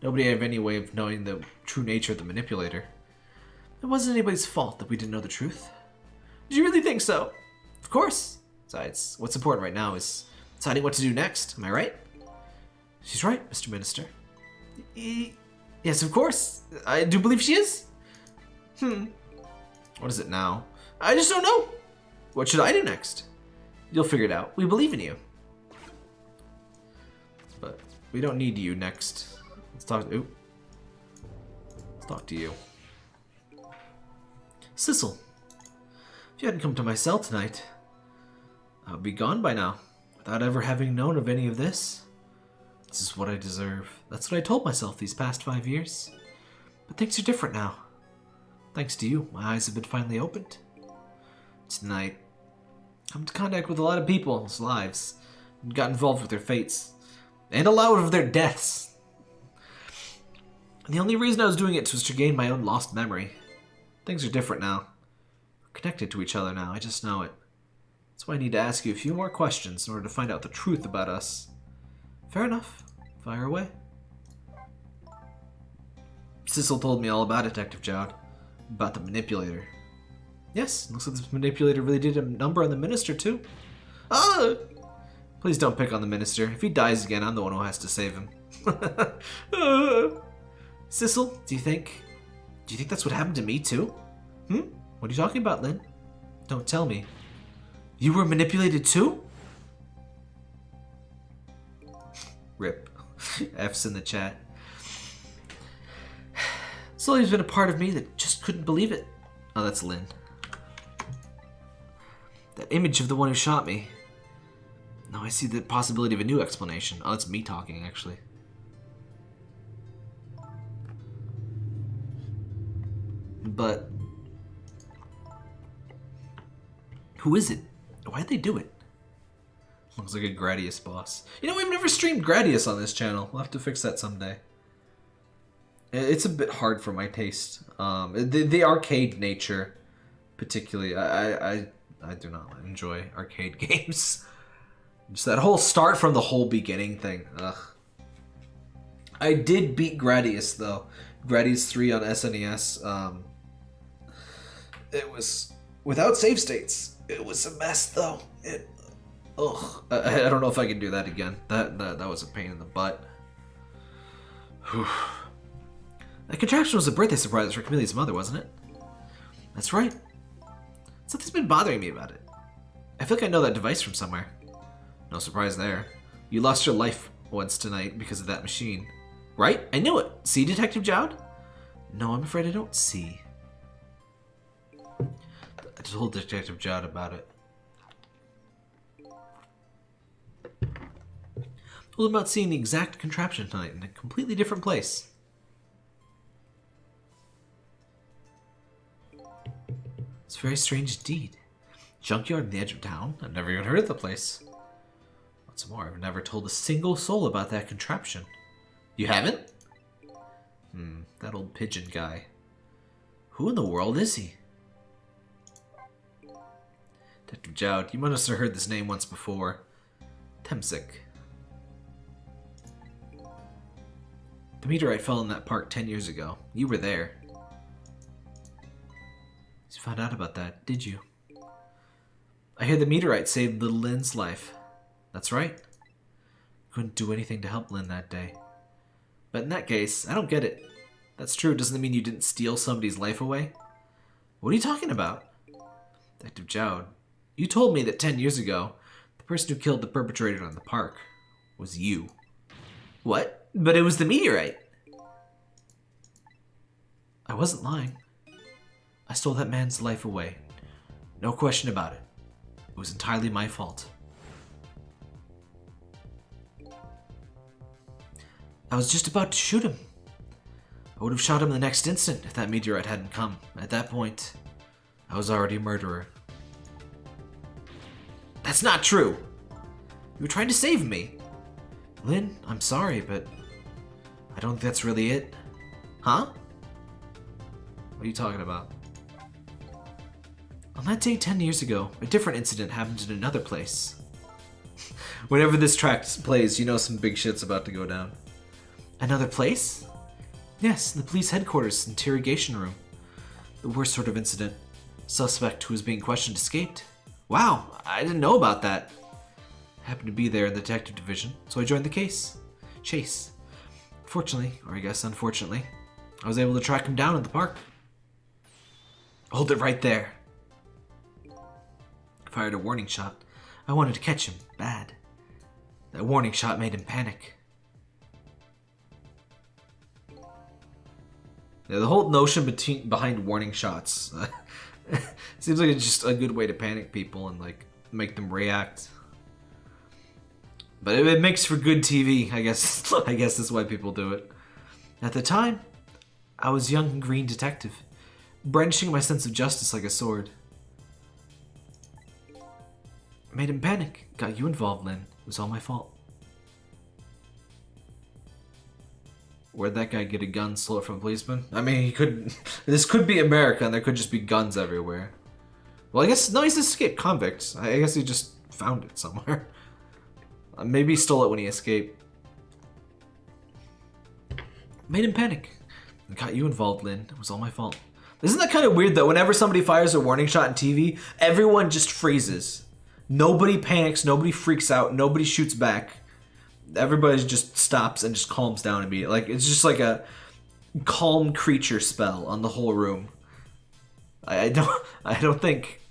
nobody had any way of knowing the true nature of the manipulator. It wasn't anybody's fault that we didn't know the truth. Did you really think so? Of course. Besides, what's important right now is deciding what to do next. Am I right? She's right, Mr. Minister. Yes, of course. I do believe she is. What is it now? I just don't know. What should I do next? You'll figure it out. We believe in you. But we don't need you next. Let's talk to you. Sissel, if you hadn't come to my cell tonight, I would be gone by now, without ever having known of any of this. This is what I deserve. That's what I told myself these past 5 years. But things are different now. Thanks to you, my eyes have been finally opened. Tonight, I come into contact with a lot of people's lives, and got involved with their fates, and a lot of their deaths. And the only reason I was doing it was to gain my own lost memory. Things are different now. We're connected to each other now, I just know it. That's why I need to ask you a few more questions in order to find out the truth about us. Fair enough. Fire away. Sissel told me all about it, Detective Jowd. About the manipulator. Yes, looks like this manipulator really did a number on the minister, too. Ah! Please don't pick on the minister. If he dies again, I'm the one who has to save him. Sissel, do you think that's what happened to me, too? What are you talking about, Lynn? Don't tell me. You were manipulated, too? Rip. F's in the chat. Sully's been a part of me that just couldn't believe it. Oh, that's Lynn. That image of the one who shot me. Now I see the possibility of a new explanation. Oh, that's me talking, actually. But who is it? Why'd they do it? Looks like a Gradius boss. You know, we've never streamed Gradius on this channel. We'll have to fix that someday. It's a bit hard for my taste. The arcade nature, particularly, I do not enjoy arcade games. Just that whole start from the whole beginning thing. Ugh. I did beat Gradius though. Gradius 3 on SNES. It was without save states. It was a mess though. I don't know if I can do that again. That was a pain in the butt. Whew. That contraption was a birthday surprise for Camille's mother, wasn't it? That's right. Something's been bothering me about it. I feel like I know that device from somewhere. No surprise there. You lost your life once tonight because of that machine. Right? I knew it. See, Detective Jowd? No, I'm afraid I don't see. I told Detective Jowd about it. Told him about seeing the exact contraption tonight in a completely different place. It's very strange indeed. Junkyard on the edge of town? I've never even heard of the place. What's more, I've never told a single soul about that contraption. You haven't? That old pigeon guy. Who in the world is he? Detective Jowd, you must have heard this name once before. Temsik. The meteorite fell in that park 10 years ago. You were there. You found out about that, did you? I hear the meteorite saved little Lynn's life. That's right. Couldn't do anything to help Lynn that day. But in that case, I don't get it. That's true, doesn't it mean you didn't steal somebody's life away? What are you talking about? Detective Jowd, you told me that 10 years ago, the person who killed the perpetrator in the park was you. What? But it was the meteorite. I wasn't lying. I stole that man's life away. No question about it. It was entirely my fault. I was just about to shoot him. I would have shot him the next instant if that meteorite hadn't come. At that point, I was already a murderer. That's not true! You were trying to save me. Lynn, I'm sorry, but I don't think that's really it. Huh? What are you talking about? On that day 10 years ago, a different incident happened in another place. Whenever this track plays, you know some big shit's about to go down. Another place? Yes, the police headquarters interrogation room. The worst sort of incident. Suspect who was being questioned escaped. Wow, I didn't know about that. I happened to be there in the detective division, so I joined the chase. Fortunately, or I guess unfortunately, I was able to track him down in the park. Hold it right there. I fired a warning shot. I wanted to catch him, bad. That warning shot made him panic. Yeah, the whole notion behind warning shots seems like it's just a good way to panic people and like make them react. But it makes for good TV, I guess. I guess that's why people do it. At the time, I was a young green detective, brandishing my sense of justice like a sword. I made him panic. Got you involved, Lynn. It was all my fault. Where'd that guy get a gun? Stole it from a policeman? I mean, he could... This could be America, and there could just be guns everywhere. Well, I guess... No, he's an escaped convict. I guess he just found it somewhere. Maybe he stole it when he escaped. Made him panic. And got you involved, Lynn. It was all my fault. Isn't that kind of weird, though? Whenever somebody fires a warning shot on TV, everyone just freezes. Nobody panics. Nobody freaks out. Nobody shoots back. Everybody just stops and just calms down immediately. Like, it's just like a calm creature spell on the whole room. I don't think...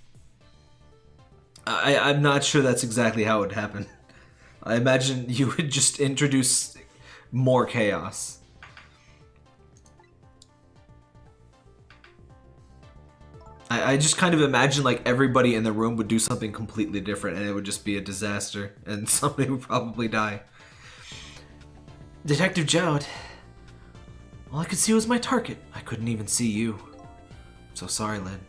I'm not sure that's exactly how it would happen. I imagine you would just introduce more chaos. I just kind of imagine like everybody in the room would do something completely different and it would just be a disaster and somebody would probably die. Detective Jowd. All I could see was my target. I couldn't even see you. I'm so sorry, Lynn.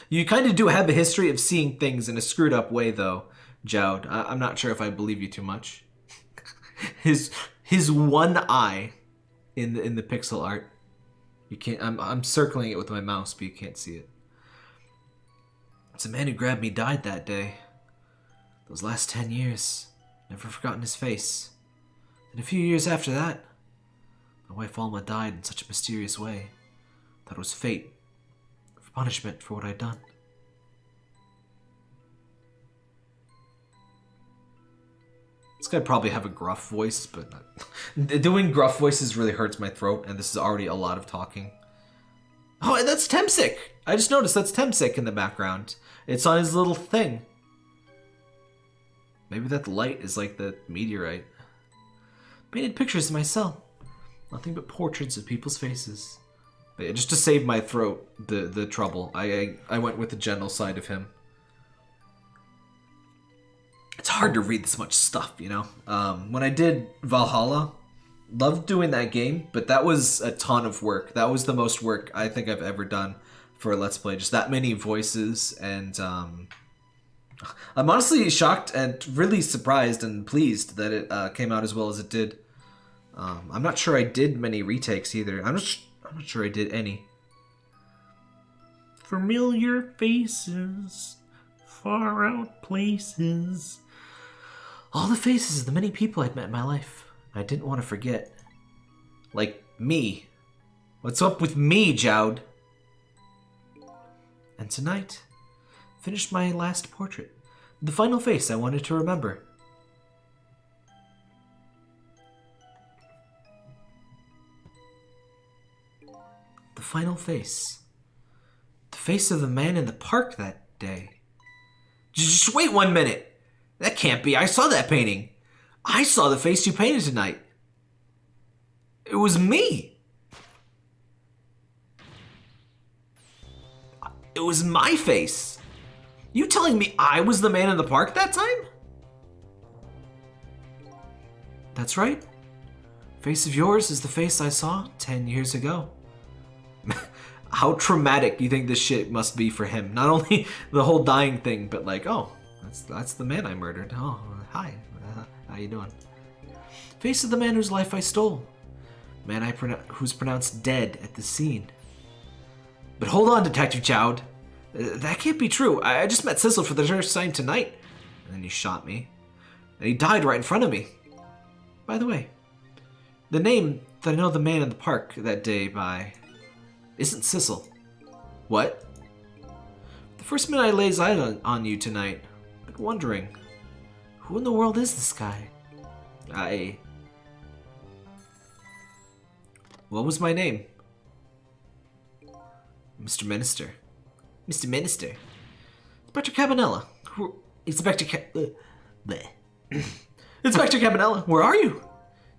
You kind of do have a history of seeing things in a screwed up way, though, Jowd. I'm not sure if I believe you too much. His one eye in the pixel art. You can't. I'm circling it with my mouse, but you can't see it. It's a man who grabbed me died that day. Those last 10 years, never forgotten his face. And a few years after that, my wife Alma died in such a mysterious way. Thought it was fate, for punishment for what I'd done. This guy probably have a gruff voice, but doing gruff voices really hurts my throat, and this is already a lot of talking. Oh, that's Temsik! I just noticed that's Temsik in the background. It's on his little thing. Maybe that light is like the meteorite. Painted pictures in my cell. Nothing but portraits of people's faces. But yeah, just to save my throat, the trouble, I went with the gentle side of him. It's hard to read this much stuff, you know? When I did Valhalla, loved doing that game, but that was a ton of work. That was the most work I think I've ever done for a Let's Play. Just that many voices, and I'm honestly shocked and really surprised and pleased that it came out as well as it did. I'm not sure I did many retakes either. I'm not sure I did any. Familiar faces, far out places. All the faces of the many people I'd met in my life. I didn't want to forget. Like me. What's up with me, Jowd? And tonight, finished my last portrait. The final face I wanted to remember. The final face. The face of the man in the park that day. Just wait 1 minute. That can't be. I saw that painting. I saw the face you painted tonight. It was me. It was my face. You telling me I was the man in the park that time? That's right. Face of yours is the face I saw 10 years ago. How traumatic do you think this shit must be for him? Not only the whole dying thing, but like, oh, that's the man I murdered. Oh, hi. How you doing? Face of the man whose life I stole. Man who's pronounced dead at the scene. But hold on, Detective Jowd. That can't be true. I just met Sissel for the first time tonight. And then he shot me. And he died right in front of me. By the way, the name that I know the man in the park that day by isn't Sissel. What? The first minute I lays eyes on you tonight, I've been wondering, who in the world is this guy? What was my name? Mr. Minister. Mr. Minister. Inspector Cabanella. Inspector Cabanella, where are you?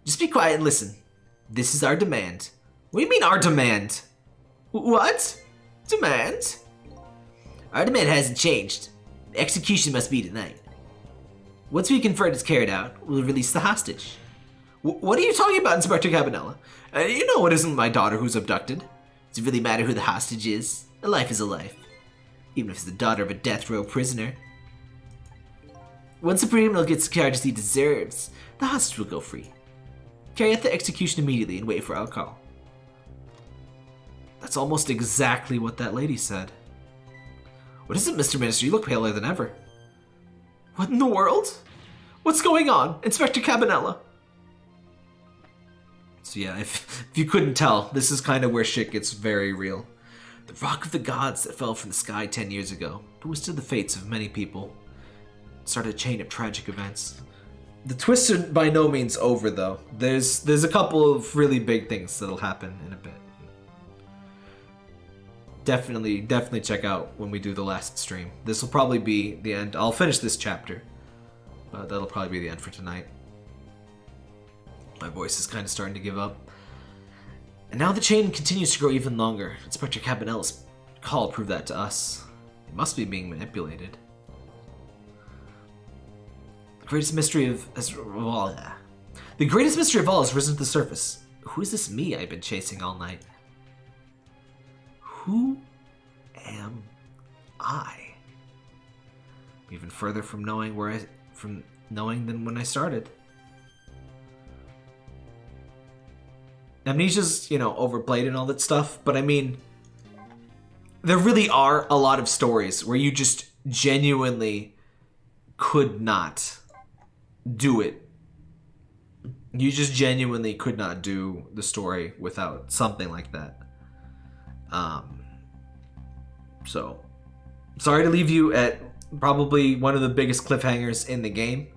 Just be quiet and listen. This is our demand. What do you mean, our demand? What? Demand? Our demand hasn't changed. The execution must be tonight. Once we confirm it's carried out, we'll release the hostage. What are you talking about, Inspector Cabanella? You know it isn't my daughter who's abducted. Does it really matter who the hostage is? A life is a life. Even if it's the daughter of a death row prisoner. Once the criminal gets the charges he deserves, the hostage will go free. Carry out the execution immediately and wait for our call. That's almost exactly what that lady said. What is it, Mr. Minister? You look paler than ever. What in the world? What's going on, Inspector Cabanella? So yeah, if you couldn't tell, this is kind of where shit gets very real. The rock of the gods that fell from the sky 10 years ago twisted the fates of many people. Started a chain of tragic events. The twists are by no means over, though. There's a couple of really big things that'll happen in a bit. Definitely check out when we do the last stream. This will probably be the end. I'll finish this chapter. That'll probably be the end for tonight. My voice is kind of starting to give up. And now the chain continues to grow even longer. Inspector Cabanella's call proved that to us. It must be being manipulated. The greatest mystery of all has risen to the surface. Who is this me I've been chasing all night? Who am I? Even further from knowing than when I started. Amnesia's, overplayed and all that stuff, but I mean, there really are a lot of stories where you just genuinely could not do it. You just genuinely could not do the story without something like that. So, sorry to leave you at probably one of the biggest cliffhangers in the game.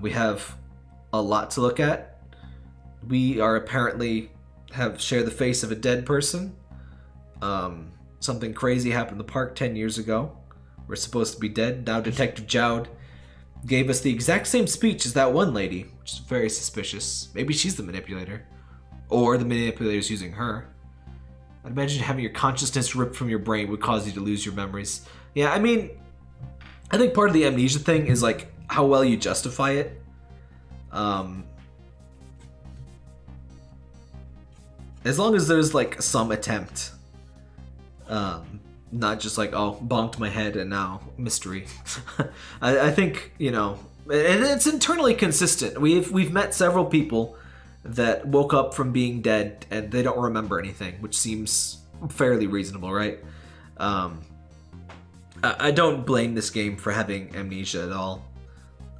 We have a lot to look at. We are apparently share the face of a dead person. Something crazy happened in the park 10 years ago. We're supposed to be dead. Now Detective Jowd gave us the exact same speech as that one lady, which is very suspicious. Maybe she's the manipulator. Or the manipulator's using her. I'd imagine having your consciousness ripped from your brain would cause you to lose your memories. Yeah, I mean, I think part of the amnesia thing is like how well you justify it. As long as there's like some attempt, not just like, oh, bonked my head and now mystery. I think, and it's internally consistent. We've met several people that woke up from being dead and they don't remember anything, which seems fairly reasonable, right? I don't blame this game for having amnesia at all.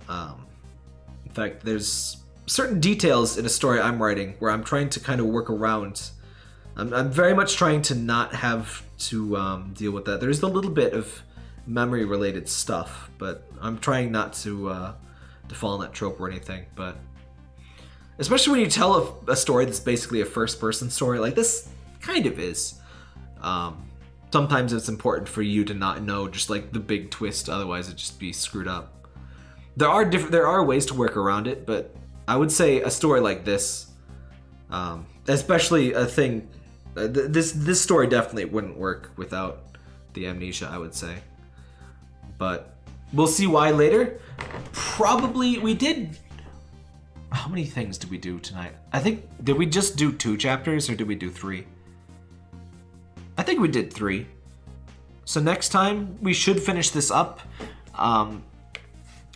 In fact, there's certain details in a story I'm writing where I'm trying to kind of work around. I'm very much trying to not have to deal with that. There's a little bit of memory related stuff, but I'm trying not to fall in that trope or anything. But especially when you tell a story that's basically a first person story, like this kind of is. Sometimes it's important for you to not know just like the big twist, otherwise it'd just be screwed up. There are ways to work around it, but I would say a story like this, especially a thing, this story definitely wouldn't work without the amnesia, I would say. But we'll see why later. Probably we did. How many things did we do tonight? I think, did we just do 2 chapters or did we do 3? I think we did 3. So next time we should finish this up. I'll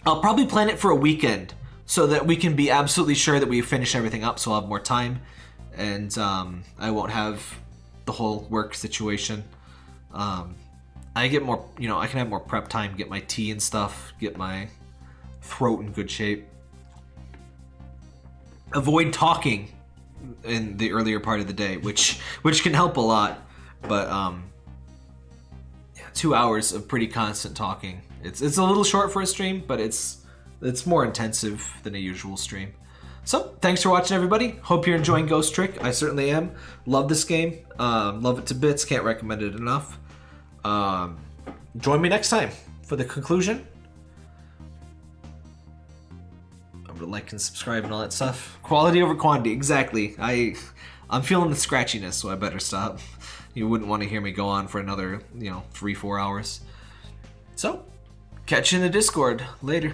probably plan it for a weekend so that we can be absolutely sure that we finish everything up, so I'll have more time and I won't have the whole work situation. I get more, you know, I can have more prep time, get my tea and stuff, get my throat in good shape. Avoid talking in the earlier part of the day, which can help a lot. But yeah, 2 hours of pretty constant talking. It's a little short for a stream, but it's more intensive than a usual stream. So thanks for watching, everybody. Hope you're enjoying Ghost Trick. I certainly am. Love this game. Love it to bits. Can't recommend it enough. Join me next time for the conclusion. Remember to like and subscribe and all that stuff. Quality over quantity, exactly. I'm feeling the scratchiness, so I better stop. You wouldn't want to hear me go on for another, 3-4 hours. So, catch you in the Discord later.